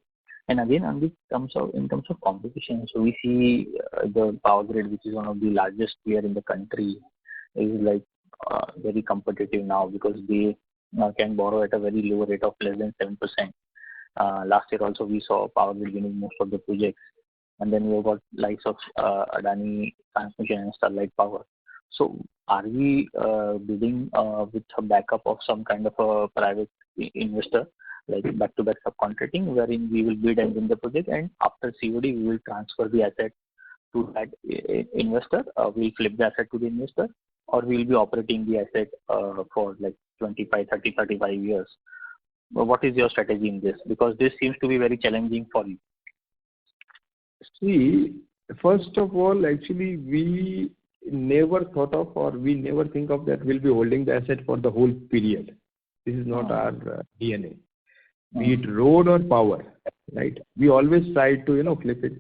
Speaker 8: And again, in terms of competition, so we see the Power Grid, which is one of the largest player in the country, is like very competitive now because they can borrow at a very low rate of less than 7%. Last year also we saw Power Grid winning most of the projects, and then we got likes of Adani Transmission and Sterlite Power. So are we bidding with a backup of some kind of a private investor, like back-to-back subcontracting, wherein we will bid and win the project, and after COD we will transfer the asset to that investor, we'll flip the asset to the investor, or we'll be operating the asset for like 25, 30, 35 years. What is your strategy in this? Because this seems to be very challenging for you.
Speaker 4: See, first of all, actually, we never thought of or we never think of that we'll be holding the asset for the whole period. This is not our DNA. Be it road or power, right? We always try to, flip it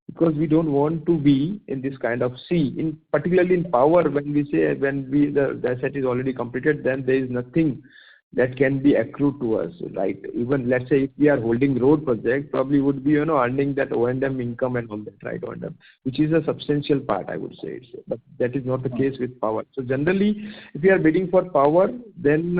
Speaker 4: because we don't want to be in this kind of particularly in power, when we say the asset is already completed, then there is nothing that can be accrued to us, right? Even let's say if we are holding road project, probably would be, earning that O&M income and all that, right? O&M, which is a substantial part, I would say. But that is not the case with power. So generally, if we are bidding for power, then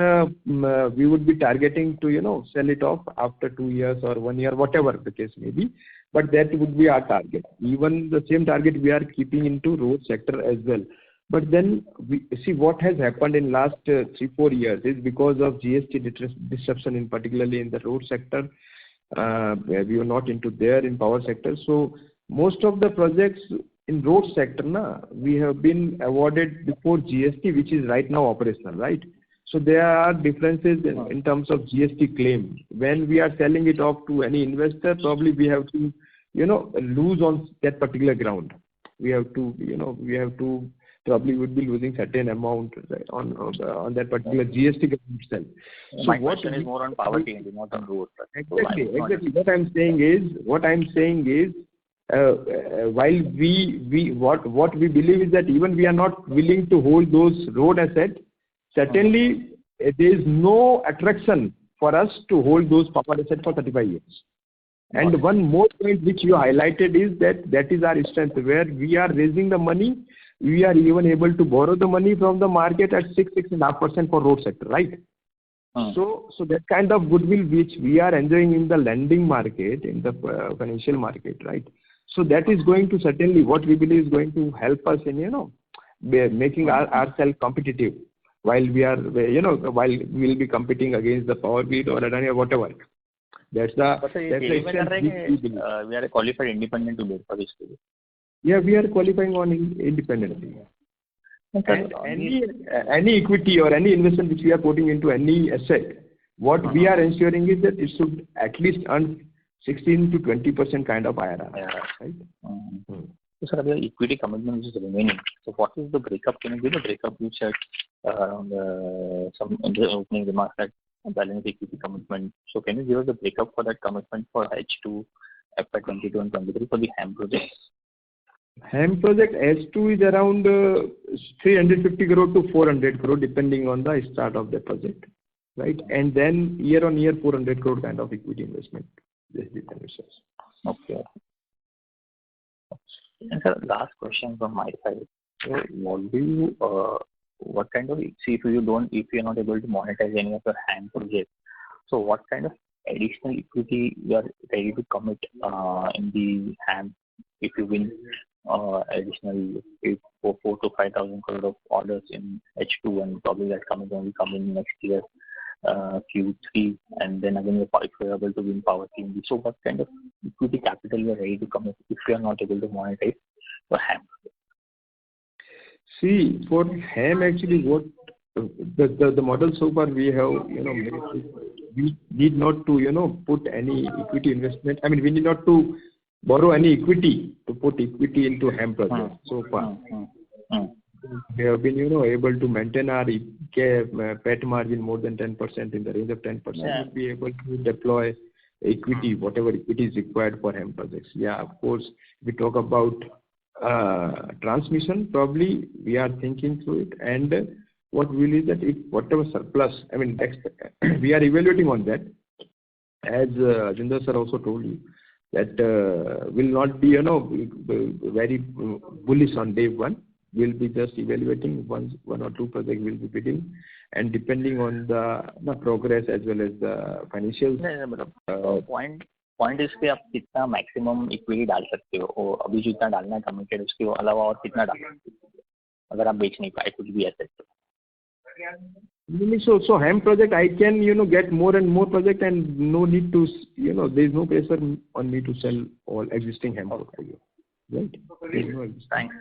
Speaker 4: we would be targeting to, sell it off after 2 years or 1 year, whatever the case may be. But that would be our target. Even the same target we are keeping into road sector as well. But then we see what has happened in last 3-4 years is because of GST disruption, in particularly in the road sector. We were not into there in power sector. So most of the projects in road sector, we have been awarded before GST, which is right now operational, right? So there are differences in terms of GST claim. When we are selling it off to any investor, probably we have to, lose on that particular ground. We have to probably would be losing certain amount on that particular GST itself.
Speaker 8: So my question is more on power T&D, not on road.
Speaker 4: Exactly. What I'm saying is, while what we believe is that even we are not willing to hold those road assets, certainly there is no attraction for us to hold those power assets for 35 years. And one more point which you highlighted is that is our strength, where we are raising the money. We are even able to borrow the money from the market at 6.5% for road sector, right? So that kind of goodwill which we are enjoying in the lending market, in the financial market, right? So that is going to certainly, what we believe is going to help us in, making ourselves competitive while we are, while we will be competing against the Power Grid or Adani or whatever. That's
Speaker 8: we are a qualified independent to bid for this project.
Speaker 4: Yeah, we are qualifying on independently. And any equity or any investment which we are putting into any asset, what we are ensuring is that it should at least earn 16 to 20% kind of IRR. Right?
Speaker 8: So, sir, the equity commitment is remaining. So, what is the breakup? Can you give a breakup? You said around some in the opening remarks that balance equity commitment. So can you give us the breakup for that commitment for H2 FY22 and 23 for the HAM projects?
Speaker 4: HAM project H2 is around 350 crore to 400 crore depending on the start of the project, right? And then year on year 400 crore kind of equity investment. This is the
Speaker 8: Okay. And sir, last question from my side. So what kind of, see, if you're not able to monetize any of your HAM projects, so what kind of additional equity you are ready to commit in the HAM if you win additional 4 to 5,000 crore of orders in H2, and probably that will come in next year Q3, and then again if you're able to win power team. So what kind of equity capital you are ready to commit if you are not able to monetize for HAM?
Speaker 4: See, for HAM actually what the model so far we have, we need not to, put any equity investment. I mean, we need not to borrow any equity to put equity into HAM projects so far. We have been, able to maintain our PAT margin more than 10%, in the range of 10%.
Speaker 8: Yeah.
Speaker 4: We'll be able to deploy equity, whatever equity is required for HAM projects. Yeah, of course, we talk about transmission, probably we are thinking through it, and what we will is that if whatever surplus, I mean, we are evaluating on that. As Jinder sir also told you, that will not be, very bullish on day one. We'll be just evaluating one or two projects will be bidding, and depending on the progress as well as the financials.
Speaker 8: Point इस पे आप कितना maximum equity डाल सकते हो, और अभी जितना डालना है कमिटेड उसके अलावा और कितना डाल सकते हो अगर आप बेच नहीं पाए कुछ भी asset?
Speaker 4: So HAM project I can get more and more project, and no need to there is no pressure on me to sell all existing HAM portfolio, right?
Speaker 8: Thanks.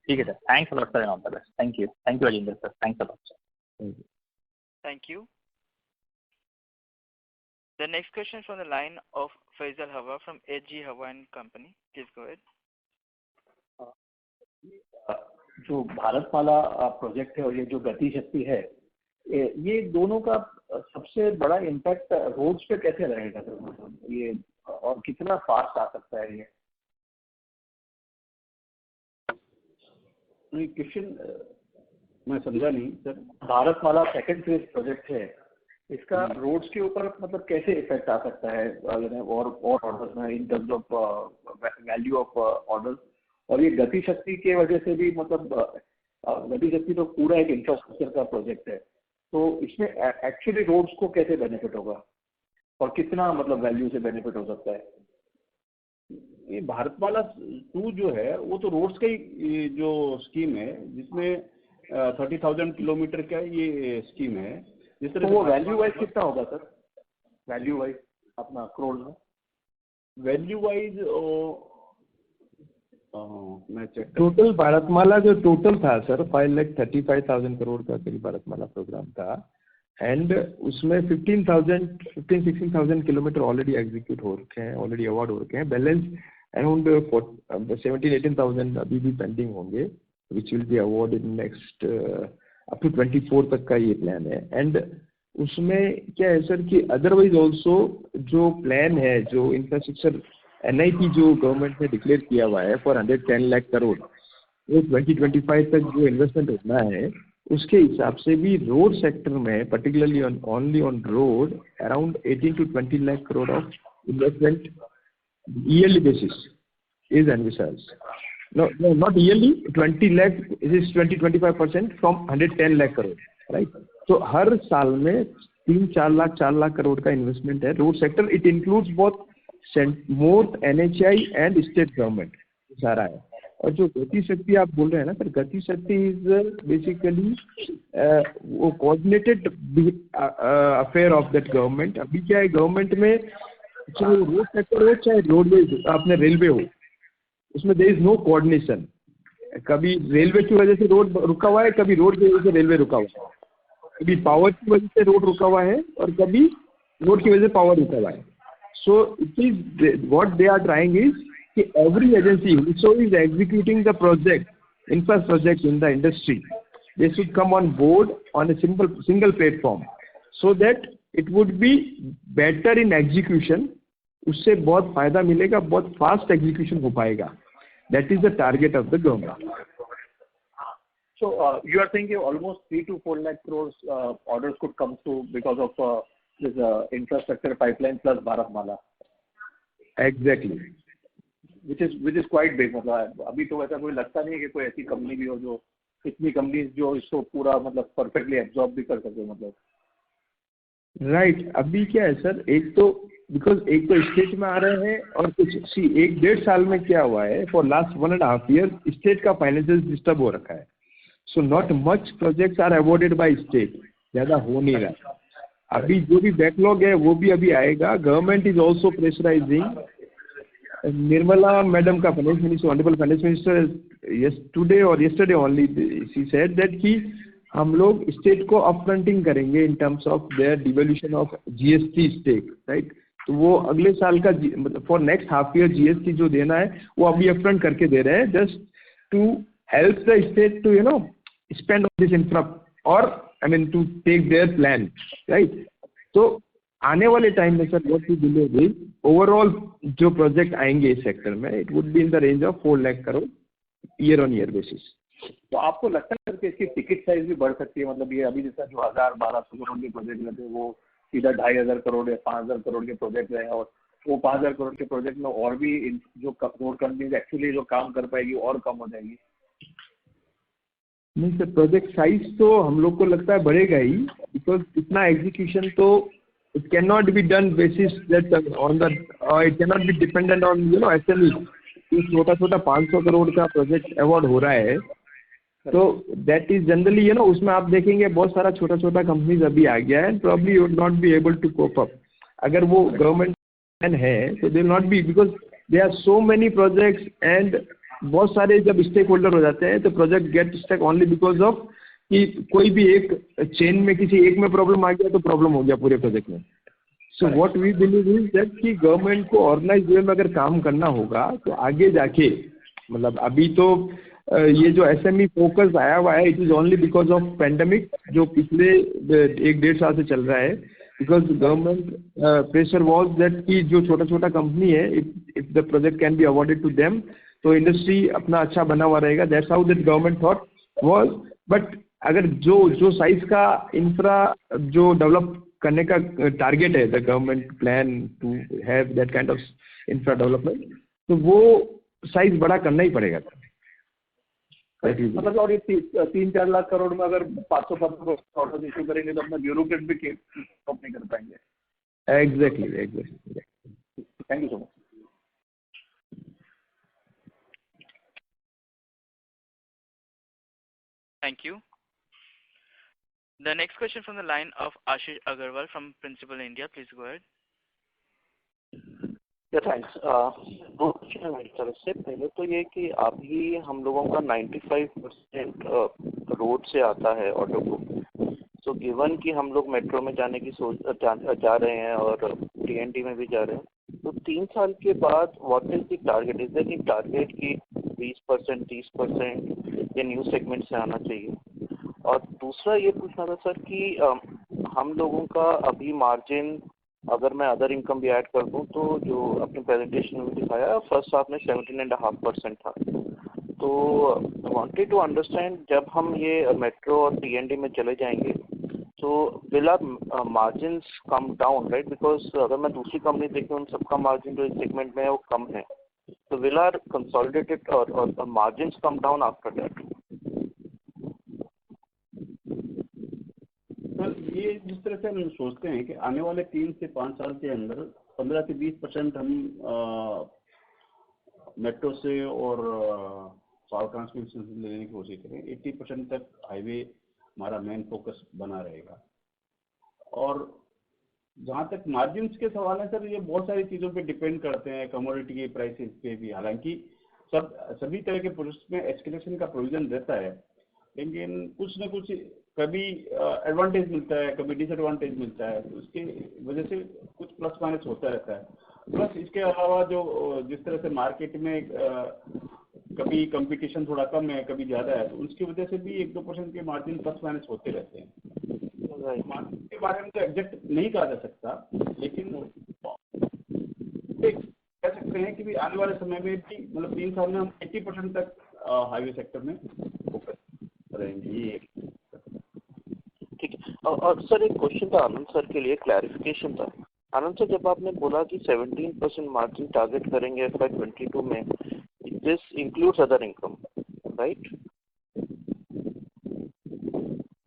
Speaker 8: ठीक है sir, thanks a lot sir and all the best. Thank you Rajendra sir, thanks a lot sir.
Speaker 1: Thank you. The next question is from the line of Faisal Hawa from HG Hawa and Company. Please go ahead.
Speaker 9: जो Bharatmala project है और ये जो गति शक्ति है, ये दोनों का सबसे बड़ा इम्पैक्ट रोड्स पे कैसे रहेगा सर? ये और कितना फास्ट आ सकता है ये?
Speaker 3: क्वेश्चन मैं समझा नहीं sir.
Speaker 9: Bharatmala second phase project है, इसका रोड्स के ऊपर मतलब कैसे इफेक्ट आ सकता है और ऑर्डर्स में इन terms of value of orders, और ये गति शक्ति के वजह से भी, मतलब गति शक्ति तो पूरा एक इंफ्रास्ट्रक्चर का प्रोजेक्ट है, तो इसमें एक्चुअली रोड्स को कैसे बेनिफिट होगा और कितना मतलब वैल्यू से बेनिफिट हो सकता है?
Speaker 3: ये भारतमाला 2 जो है वो तो रोड्स का ही जो स्कीम है, जिसमें 30,000 किलोमीटर का ये स्कीम है। जिस तरह
Speaker 9: तो वो वैल्यू वाइज कितना होगा सर? वैल्यू वाइज अपना करोड़ में
Speaker 3: वैल्यू वाइज मैं चेक
Speaker 4: टोटल भारतमाला जो टोटल था सर 5,35,000 करोड़ का करीब भारतमाला प्रोग्राम था, एंड उसमें 16,000 किलोमीटर ऑलरेडी एग्जीक्यूट हो रखे हैं, ऑलरेडी अवार्ड हो रखे हैं। बैलेंस अराउंड 17,000-18,000 अभी भी पेंडिंग होंगे, which will be award in next up to 24 तक का ये प्लान है। एंड उसमें क्या है सर कि अदरवाइज ऑल्सो जो प्लान है, जो इंफ्रास्ट्रक्चर NIP जो गवर्नमेंट ने डिक्लेयर किया हुआ है फॉर 110 लाख करोड़, वो 2025 तक जो इन्वेस्टमेंट होना है उसके हिसाब से भी रोड सेक्टर में particularly only on road around 18 to 20 lakh crore of investment yearly basis is envisaged. No, not yearly, 20 lakh, it is 20-25% from 110 lakh crore, right? तो हर साल में 3-4 लाख करोड़ का इन्वेस्टमेंट है road sector. It includes both more NHI and state government सारा है। और जो गति शक्ति आप बोल रहे हैं ना सर, गति शक्ति इज बेसिकली वो coordinated affair of that government. अभी क्या है, गवर्नमेंट में चाहे रोड सेक्टर हो चाहे रोडवेज आपने रेलवे हो, उसमें देयर इज नो कोऑर्डिनेशन। कभी रेलवे की वजह से रोड रुका हुआ है, कभी रोड की वजह से रेलवे रुका हुआ है, कभी पावर की वजह से रोड रुका हुआ है और कभी रोड की वजह से पावर रुका हुआ है। So it is what they are trying is कि every agency so is executing the project, infrastructure project in the industry, they should come on board on a single platform, so that it would be better in execution. उससे बहुत फायदा मिलेगा, बहुत fast execution हो पाएगा. That is the target of the government.
Speaker 9: So you are saying almost 3 to 4 lakh crores orders could come through because of this infrastructure pipeline plus Bharatmala.
Speaker 4: Exactly.
Speaker 9: Which is quite big. मतलब अभी तो वैसा कोई लगता नहीं है कि कोई ऐसी कंपनी भी हो जो इतनी कंपनीज जो इसको पूरा मतलब परफेक्टली एब्जॉर्ब भी कर सके मतलब.
Speaker 4: राइट. अभी क्या है सर, एक तो बिकॉज एक तो स्टेट में आ रहे हैं और कुछ सी 1-1.5 साल में क्या हुआ है, फॉर लास्ट 1.5 years स्टेट का फाइनेंशियल डिस्टर्ब हो रखा है. So not much projects are awarded by state, ज़्यादा हो नहीं रहा. अभी जो भी बैकलॉग है वो भी अभी आएगा. Government is also pressurising. Nirmala madam का finance minister, honourable finance minister today और yesterday only she said that कि हम लोग स्टेट को अपफ्रंटिंग करेंगे in terms of their devolution of GST stake, right. तो वो अगले साल का मतलब for next half year GST जो देना है वो अभी अपफ्रंट करके दे रहे हैं, just to help the state to spend on this infra और to take their plan, right. तो आने वाले टाइम में sir what we believe is overall जो प्रोजेक्ट आएंगे इस सेक्टर में it would be in the range of 4 lakh crore year on year basis.
Speaker 9: तो आपको लगता है कि इसकी टिकट साइज भी बढ़ सकती है? मतलब ये अभी जैसा जो 1000-1200 करोड़ के प्रोजेक्ट रहते हैं वो सीधा 2500 करोड़ या 5000 करोड़ के प्रोजेक्ट रहे, और वो 5000 करोड़ के प्रोजेक्ट में और भी जो कंपनीज एक्चुअली जो काम कर पाएगी और कम हो जाएगी.
Speaker 4: नहीं सर, प्रोजेक्ट साइज तो हम लोग को लगता है बढ़ेगा ही, बिकॉज इतना एग्जीक्यूशन तो it cannot be done basis that on the it cannot be dependent on SME. छोटा 500 करोड़ का प्रोजेक्ट अवार्ड हो रहा है तो दैट इज जनरली उसमें आप देखेंगे बहुत सारा छोटा कंपनीज अभी आ गया है, probably you would not be able to cope up. अगर वो गवर्नमेंट है तो they will not be, because they are so many projects and बहुत सारे जब स्टेक होल्डर हो जाते हैं तो project get stuck only because of कि कोई भी एक चेन में किसी एक में प्रॉब्लम आ गया तो प्रॉब्लम हो गया पूरे प्रोजेक्ट में. So what we believe is that कि गवर्नमेंट को ऑर्गेनाइज वे में अगर काम करना होगा तो आगे जाके मतलब अभी तो ये जो एसएमई फोकस आया हुआ है it is only because of pandemic जो पिछले 1-1.5 साल से चल रहा है, because government pressure was that कि जो छोटा कंपनी है if the project can be awarded to them तो इंडस्ट्री अपना अच्छा बना हुआ रहेगा. That's how that government thought was. But अगर जो साइज का इंफ्रा जो डेवलप करने का टारगेट है the government plan to have that kind of infra development, तो वो साइज बड़ा करना ही पड़ेगा.
Speaker 9: मतलब और ये 3-4 लाख करोड़ में अगर 500 ऑर्डर इशू करेंगे तो अपना ब्यूरोक्रेट भी कम नहीं कर पाएंगे.
Speaker 4: Exactly.
Speaker 9: Thank you so much.
Speaker 1: Thank you. The next question from the line of Ashish Agarwal from Principal India. Please go ahead.
Speaker 10: Yeah, thanks. दो क्वेश्चन है मेरी तरफ से. पहले तो ये कि अभी हम लोगों का 95% रोड से आता है ऑटो बुक. सो गिवन कि हम लोग मेट्रो में जाने की जा रहे हैं और TNT में भी जा रहे हैं, तो 3 साल के बाद what is the target? Is there any target कि 20% 30% ये न्यू सेगमेंट से आना चाहिए? और दूसरा ये पूछना था सर कि हम लोगों का अभी मार्जिन अगर मैं अदर इनकम भी ऐड कर दूं तो जो अपने प्रेजेंटेशन में दिखाया फर्स्ट हाफ में 17.5% था. तो वांटेड टू अंडरस्टैंड जब हम ये मेट्रो और TNT में चले जाएंगे तो will our margins come down, right? Because अगर मैं दूसरी कंपनी देखूँ उन सबका मार्जिन जो इस सेगमेंट में है वो कम है. तो विल आवर कंसोलिडेटेड और margins come down after that?
Speaker 3: ये जिस तरह से हम सोचते हैं कि आने वाले 3 से 5 साल के अंदर 15 से 20% हम मेट्रो से और पावर ट्रांसमिशन से लेने की कोशिश करें. 80% तक हाईवे हमारा मेन फोकस बना रहेगा. और जहाँ तक मार्जिन्स के सवाल है सर, ये बहुत सारी चीज़ों पे डिपेंड करते हैं, कमोडिटी के प्राइसेस पे भी. हालांकि सभी तरह के प्रोजेक्ट्स में एस्केलेशन का प्रोविजन रहता है, लेकिन कुछ न कुछ कभी एडवांटेज मिलता है, कभी डिसएडवांटेज मिलता है, तो उसकी वजह से कुछ प्लस माइनस होता रहता है. प्लस इसके अलावा जो जिस तरह से मार्केट में कभी कंपटीशन थोड़ा कम है, कभी ज़्यादा है, तो उसकी वजह से भी 1-2% के मार्जिन प्लस माइनस होते रहते हैं. मार्जिन के बारे में तो एग्जैक्ट नहीं कहा जा सकता, लेकिन कह सकते हैं कि भी आने वाले समय में भी मतलब 3 साल में हम 80% तक हाईवे सेक्टर में फोकस करेंगे।
Speaker 10: ठीक है। और सर एक क्वेश्चन था आनंद सर के लिए, क्लैरिफिकेशन था। आनंद सर, जब आपने बोला कि 17% मार्जिन टारगेट करेंगे FY22 में, this includes other income, right?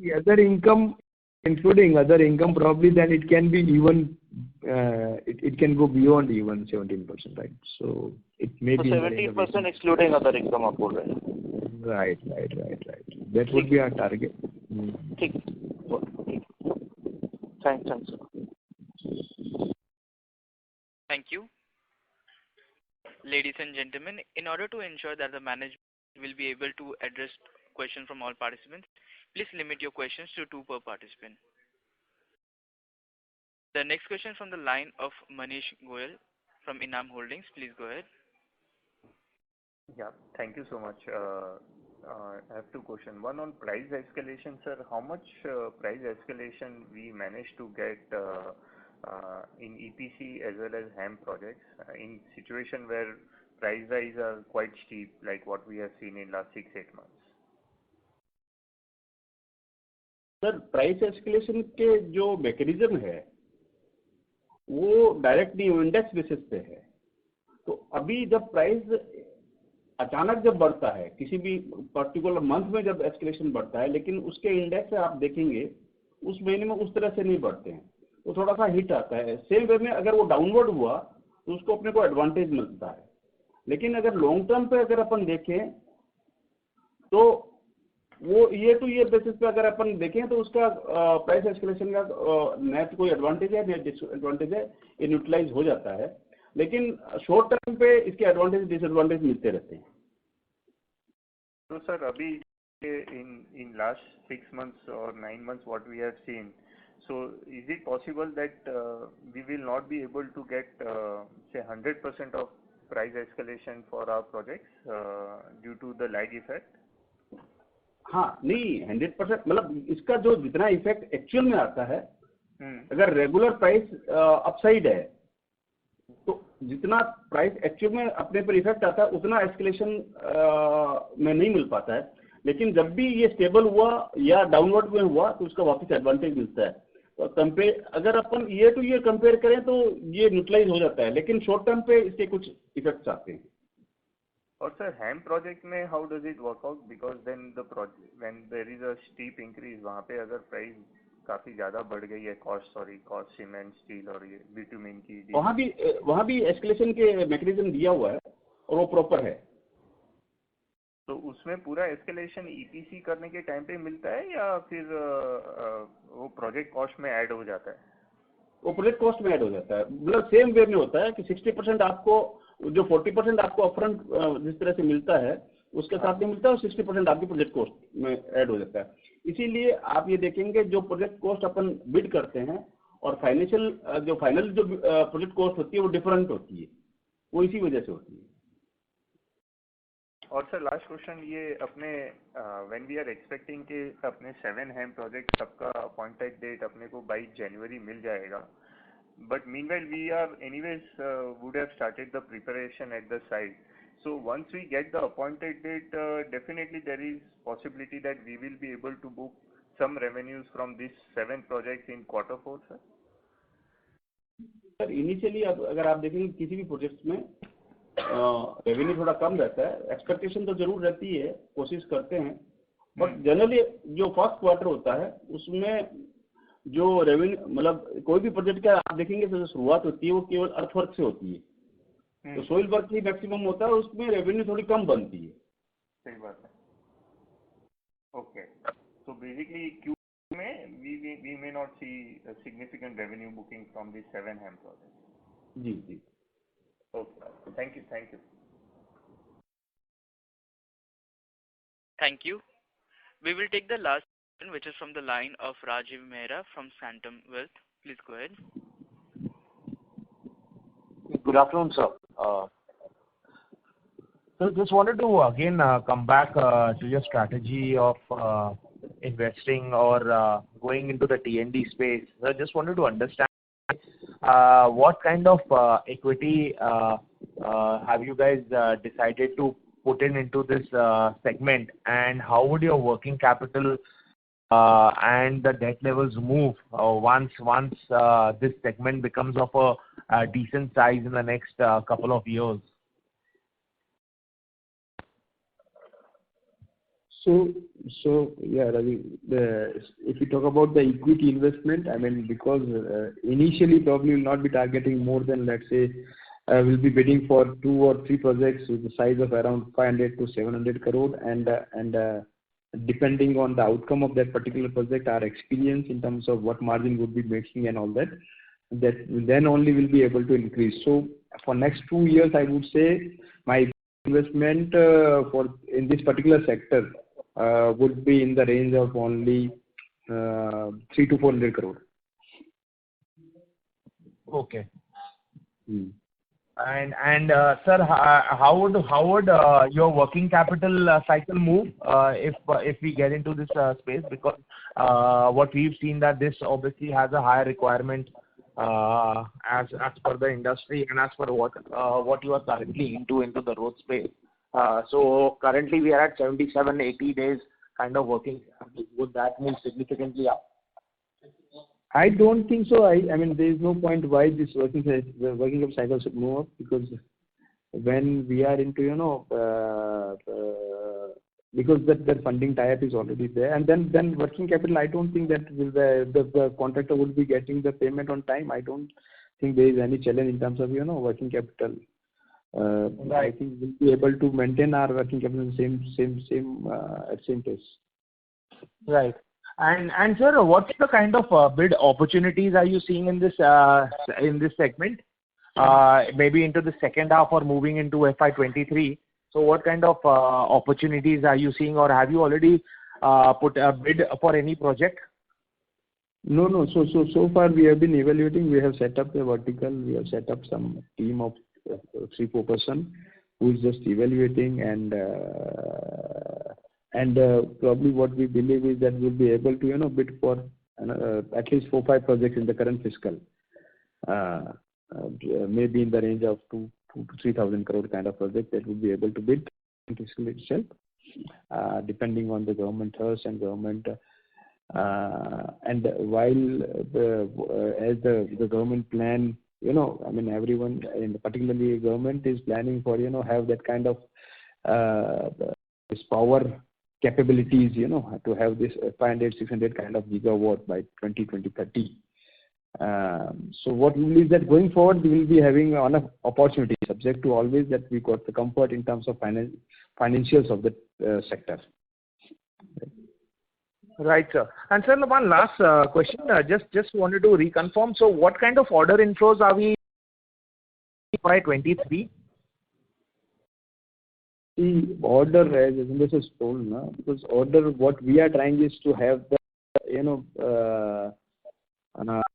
Speaker 4: The other income, including other income, probably then it can be even, it can go beyond even 17%, right? So it may be
Speaker 10: 17% excluding other income आप बोल रहे हैं?
Speaker 4: Right. That would be our target.
Speaker 10: ठीक है। Thanks, sir.
Speaker 1: Thank you. Ladies and gentlemen, in order to ensure that the management will be able to address questions from all participants, please limit your questions to 2 per participant. The next question from the line of Manish Goyal from Enam Holdings. Please go ahead.
Speaker 5: Yeah, thank you so much. I have 2 questions. One on price escalation, sir. How much price escalation we managed to get in EPC as well as HAM projects in situation where price rise are quite steep, like what we have seen in last 6-8 months?
Speaker 3: Sir, price escalation के जो mechanism है वो direct नहीं, index basis पे है। तो अभी जब प्राइस अचानक जब बढ़ता है किसी भी पर्टिकुलर मंथ में, जब एस्केलेशन बढ़ता है, लेकिन उसके इंडेक्स से आप देखेंगे उस महीने में उस तरह से नहीं बढ़ते हैं, तो थोड़ा सा हिट आता है। सेम वे में अगर वो डाउनवर्ड हुआ तो उसको अपने को एडवांटेज मिलता है। लेकिन अगर लॉन्ग टर्म पे अगर अपन देखें तो वो ईयर टू ईयर बेसिस पे अगर अपन देखें तो उसका प्राइस एस्केलेशन का नेट कोई एडवांटेज है, नेट डिसएडवांटेज है, ये न्यूट्रलाइज हो जाता है। लेकिन शॉर्ट टर्म पे इसके एडवांटेज डिसएडवांटेज मिलते रहते हैं।
Speaker 5: तो सर, अभी in last 6 months or 9 months what we have seen, so is it possible that we will not be able to get say 100% of price escalation for our projects due to the lag effect?
Speaker 3: हाँ, नहीं 100%, मतलब इसका जो जितना effect actual में आता है, अगर रेगुलर प्राइस अपसाइड है तो जितना प्राइस एक्चुअल में अपने पर इफेक्ट आता है उतना एस्केलेशन में नहीं मिल पाता है। लेकिन जब भी ये स्टेबल हुआ या डाउनवर्ड में हुआ तो उसका वापस एडवांटेज मिलता है। तो कंपेयर अगर अपन ईयर टू ईयर कंपेयर करें तो ये न्यूट्रलाइज हो जाता है, लेकिन शॉर्ट टर्म पे इसके कुछ इफेक्ट्स आते हैं।
Speaker 5: और सर, HAM प्रोजेक्ट में how does it work out? Because then the project when there is a steep increase, वहाँ पे अगर प्राइस काफी ज्यादा बढ़ गई है, कॉस्ट सीमेंट, स्टील और ये बिटुमेन की,
Speaker 3: वहाँ भी एस्केलेशन के मैकेनिज्म दिया हुआ है और वो प्रॉपर है।
Speaker 5: तो उसमें पूरा एस्केलेशन EPC करने के टाइम पे मिलता है या फिर वो प्रोजेक्ट कॉस्ट में ऐड हो जाता है?
Speaker 3: वो प्रोजेक्ट कॉस्ट में ऐड हो जाता है। मतलब सेम वे में होता है कि 60% आपको, जो 40% आपको अपफ्रंट जिस तरह से मिलता है उसके साथ में मिलता है, और 60% आपकी प्रोजेक्ट कॉस्ट में ऐड हो जाता है। इसीलिए आप ये देखेंगे जो प्रोजेक्ट कॉस्ट अपन बिड करते हैं और फाइनेंशियल जो फाइनल जो प्रोजेक्ट कॉस्ट होती है वो डिफरेंट होती है, वो इसी वजह से होती है।
Speaker 5: और सर लास्ट क्वेश्चन ये अपने व्हेन वी आर एक्सपेक्टिंग कि अपने 7 HAM प्रोजेक्ट सबका अपॉइंटेड डेट अपने को 22 जनवरी मिल जाएगा, but meanwhile we are anyways would have started the preparation at the site. So once we get the appointed date, definitely there is possibility that we will be able to book some revenues from these 7 projects in Q4, sir.
Speaker 3: Sir initially अगर आप देखेंगे किसी भी project में revenue थोड़ा कम रहता है। Expectation तो जरूर रहती है, कोशिश करते हैं, बट जनरली जो फर्स्ट क्वार्टर होता है उसमें जो रेवेन्यू, मतलब कोई भी प्रोजेक्ट का आप देखेंगे तो जो शुरुआत होती है वो केवल अर्थवर्क से होती है, तो सोइल वर्क ही मैक्सिमम होता है, उसमें रेवेन्यू थोड़ी कम बनती है।
Speaker 5: सही बात है। ओके, so basically Q में we may not see a significant revenue booking from these 7 HAM projects.
Speaker 3: जी।
Speaker 5: Okay, thank you.
Speaker 1: Thank you. We will take the last question, which is from the line of Rajiv Mehra from Santam Wealth. Please go ahead.
Speaker 11: Good afternoon, sir. So just wanted to again come back to your strategy of
Speaker 12: investing or going into the T&D space. So I just wanted to understand what kind of equity have you guys decided to put into this segment, and how would your working capital and the debt levels move once this segment becomes of a decent size in the next couple of years?
Speaker 4: So yeah, Ravi, if you talk about the equity investment, I mean, because initially probably will not be targeting more than, let's say, we'll be bidding for 2 or 3 projects with the size of around 500 to 700 crore, and depending on the outcome of that particular project, our experience in terms of what margin would be making and all that then only will be able to increase. So for next 2 years, I would say my investment in this particular sector would be in the range of only 300 to 400 crore.
Speaker 12: Okay. And sir, how would your working capital cycle move if we get into this space? Because what we've seen that this obviously has a higher requirement as per the industry and as per what you are currently into the road space. So currently we are at 77-80 days kind of working. Would that move significantly up?
Speaker 4: I don't think so. I mean, there is no point why this working capital cycle should move up, because when we are into, because that funding tie-up is already there, and then working capital, I don't think that the contractor will be getting the payment on time. I don't think there is any challenge in terms of, working capital.
Speaker 12: Right.
Speaker 4: I think we'll be able to maintain our working capital at same pace.
Speaker 12: Right. And sir, what is the kind of bid opportunities are you seeing in this segment? Maybe into the second half or moving into FY23. So what kind of opportunities are you seeing, or have you already put a bid for any project?
Speaker 4: No. So far we have been evaluating. We have set up a vertical. We have set up some team of 3-4 person who is just evaluating, and probably what we believe is that we'll be able to bid for at least 4-5 projects in the current fiscal, maybe in the range of 2,000 to 3,000 crore kind of project that we'll be able to bid in fiscal itself, depending on the government thrust and government. And while as the government plan, I mean, everyone, and particularly government, is planning for have that kind of this power capabilities, to have this 500, 600 kind of gigawatt by 2030. So what will is that going forward, we will be having enough opportunity, subject to always that we got the comfort in terms of financials of the sector.
Speaker 12: Right, sir. And sir, one last question. Just wanted to reconfirm. So what kind of order inflows are we by 23?
Speaker 4: The order, as this is told now, because order, what we are trying is to have the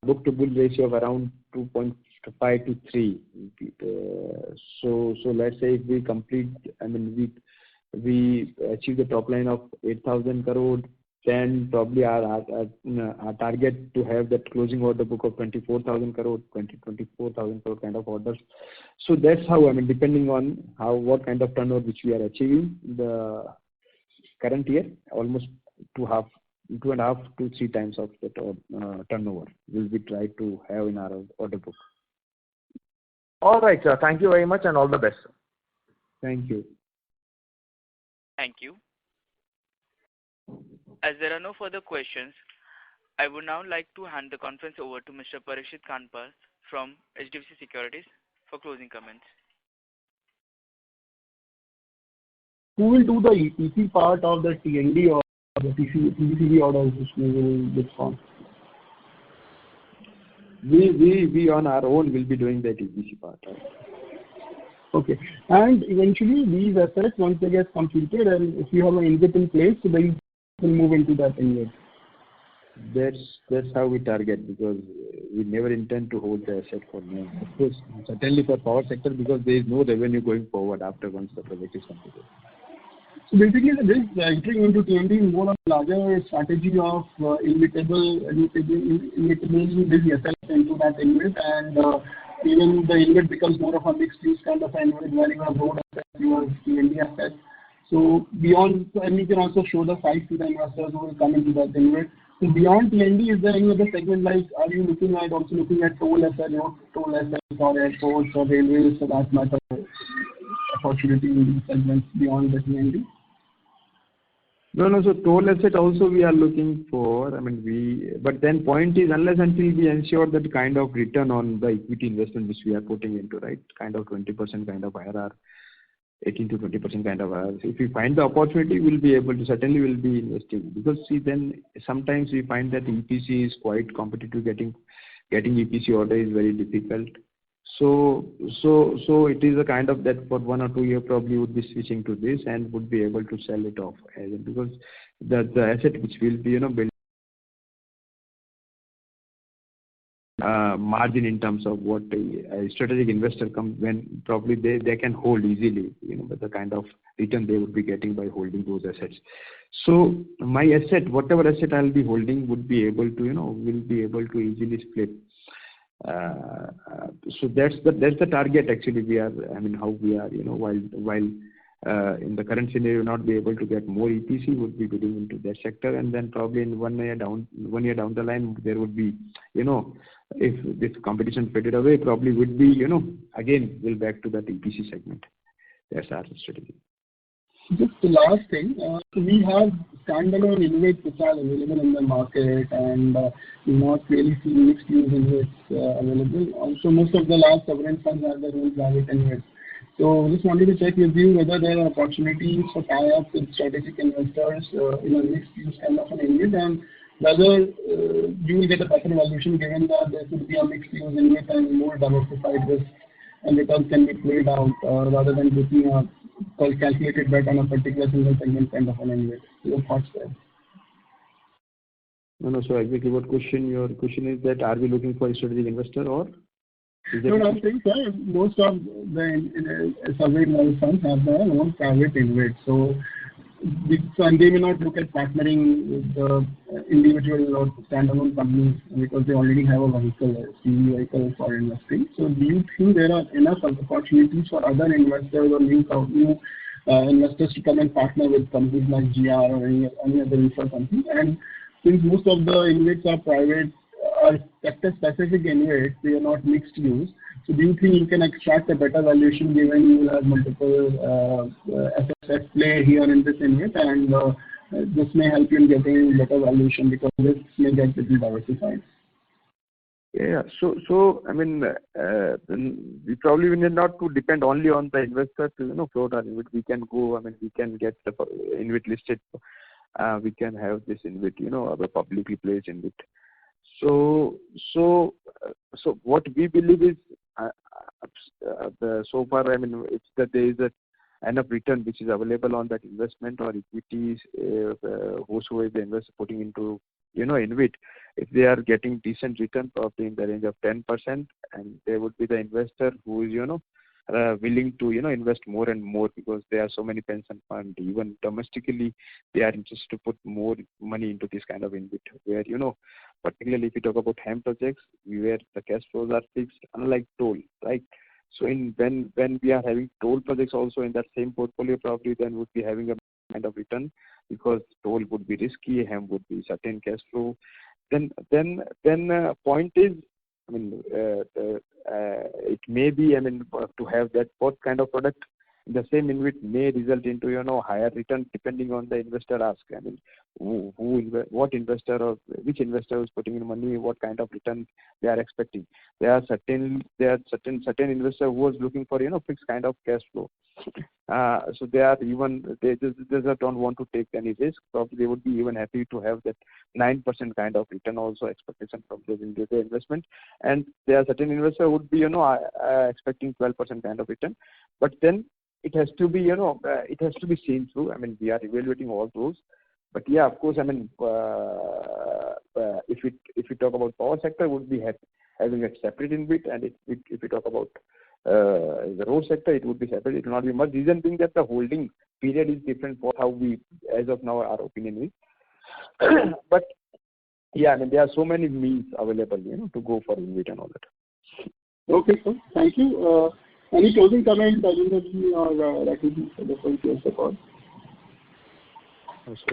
Speaker 4: book-to-bill ratio of around 2.5 to 3. So let's say if we complete, I mean, we achieve the top line of 8,000 crore, then probably our target to have that closing order book of 24,000 crore, 24,000 crore kind of orders. So that's how, I mean, depending on what kind of turnover which we are achieving the current year, almost 2.5 to 3 times of that turnover will be tried to have in our order book.
Speaker 12: All right, sir. Thank you very much, and all the best, sir.
Speaker 4: Thank you.
Speaker 1: Thank you. As there are no further questions, I would now like to hand the conference over to Mr. Parikshit Kandpal from HDFC Securities for closing comments.
Speaker 2: Who will do the EPC part of the T&D or the TBCB orders which we will bid for?
Speaker 4: We on our own will be doing that EPC part.
Speaker 2: Okay. And eventually these assets, once they get completed, and if you have an InvIT in place, so then will move into that InvIT.
Speaker 4: That's how we target, because we never intend to hold the asset for now. Of course, certainly for power sector, because there is no revenue going forward after once the project is completed.
Speaker 2: So basically, this entering into T&D is more of a larger strategy of inevitable these assets into that InvIT, and even the InvIT becomes more of a mixed use kind of InvIT where you have road assets, you have T&D assets. So beyond, and we can also show the size to the investors who will come into that InvIT. So beyond T&D, is there any other segment, like are you looking at toll assets, toll assets or airports or railways for that matter, opportunity in these segments beyond the T&D?
Speaker 4: No. So toll asset also we are looking for. But then point is, unless until we ensure that kind of return on the equity investment which we are putting into, right, kind of 20% kind of IRR, 18 to 20% kind of IRR. If we find the opportunity, we'll be able to, certainly will be investing. Because see, then sometimes we find that EPC is quite competitive, getting EPC order is very difficult. So it is a kind of that for 1 or 2 years probably would be switching to this and would be able to sell it off, because the asset which will be built margin in terms of what a strategic investor come when probably they can hold easily, but the kind of return they would be getting by holding those assets. So my asset, whatever asset I'll be holding, would be able to will be able to easily split. So that's the target actually. We are, how we are, while in the current scenario not be able to get more EPC, would be getting into that sector, and then probably in 1 year down the line there would be, if this competition faded away, probably would be, again we'll back to that EPC segment. That's our strategy.
Speaker 2: Just the last thing, so we have standalone InvITs which are available in the market, and not really seen mixed use InvITs available. Also, most of the large sovereign funds have their own private InvITs. So just wanted to check with you whether there are opportunities for tie-ups with strategic investors in a mixed use kind of an InvIT, and whether you will get a better valuation given that there could be a mixed use InvIT and more diversified risk and returns can be played out rather than taking a calculated bet on a particular single segment kind of an InvIT. Your thoughts there?
Speaker 4: No. So exactly what your question is that are we looking for a strategic investor or?
Speaker 2: No, I'm saying, sir, most of the sovereign funds have their own private InvIT. So they may not look at partnering with the individual or standalone companies because they already have a vehicle for investing. So do you think there are enough opportunities for other investors or new investors to come and partner with companies like GR or any other infra company? And since most of the InvITs are private, are sector-specific InvITs, they are not mixed use. So do you think you can extract a better valuation given you will have multiple assets at play here in this InvIT, and this may help you in getting better valuation because this may get little diversified?
Speaker 4: Yeah. So we probably need not to depend only on the investor to float our InvIT. We can go. We can get the InvIT listed. We can have this InvIT, a publicly placed InvIT. So what we believe is so far, it's that there is enough return which is available on that investment or equities, whosoever the investor putting into InvIT. If they are getting decent return, probably in the range of 10%, and there would be the investor who is willing to invest more and more, because there are so many pension funds, even domestically they are interested to put more money into this kind of InvIT, where particularly if you talk about HAM projects where the cash flows are fixed, unlike toll, right? So when we are having toll projects also in that same portfolio, probably then would be having a kind of return, because toll would be risky, HAM would be certain cash flow. Then point is, it may be, to have that both kind of product in the same InvIT may result into higher return depending on the investor ask. What investor or which investor is putting in money, what kind of return they are expecting. There are certain investor who is looking for fixed kind of cash flow. So they just don't want to take any risk. Probably they would be even happy to have that 9% kind of return also expectation from their investment. And there are certain investor would be expecting 12% kind of return. But then it has to be seen through. We are evaluating all those. But yeah, of course, if we talk about power sector, would be having a separate InvIT, and if we talk about the road sector, it would be separate. It will not be much. Reason being that the holding period is different for how we, as of now, our opinion is. But yeah, I mean, there are so many means available, to go for InvIT and all that.
Speaker 2: Okay, sir. Thank you. Any closing comments, Rajendra or Rakesh, before we close the call?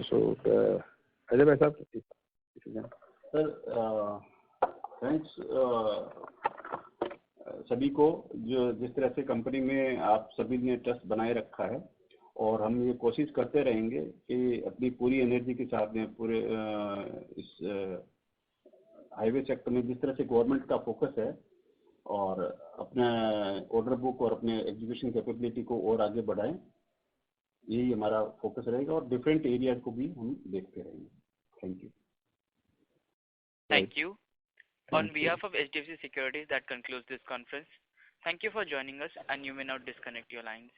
Speaker 4: So, Ajay bhai sahab, if you can.
Speaker 3: Sir thanks सभी को जो जिस तरह से company में आप सभी ने ट्रस्ट बनाए रखा है, और हम ये कोशिश करते रहेंगे कि अपनी पूरी एनर्जी के साथ में पूरे इस हाईवे सेक्टर में जिस तरह से गवर्नमेंट का फोकस है और अपना ऑर्डर बुक और अपने एग्जीक्यूशन कैपेबिलिटी को और आगे बढ़ाएं, यही हमारा फोकस रहेगा और डिफरेंट एरियाज को भी हम देखते रहेंगे. Thank you.
Speaker 1: Thank you. On behalf of HDFC Securities, that concludes this conference. Thank you for joining us, and you may now disconnect your lines.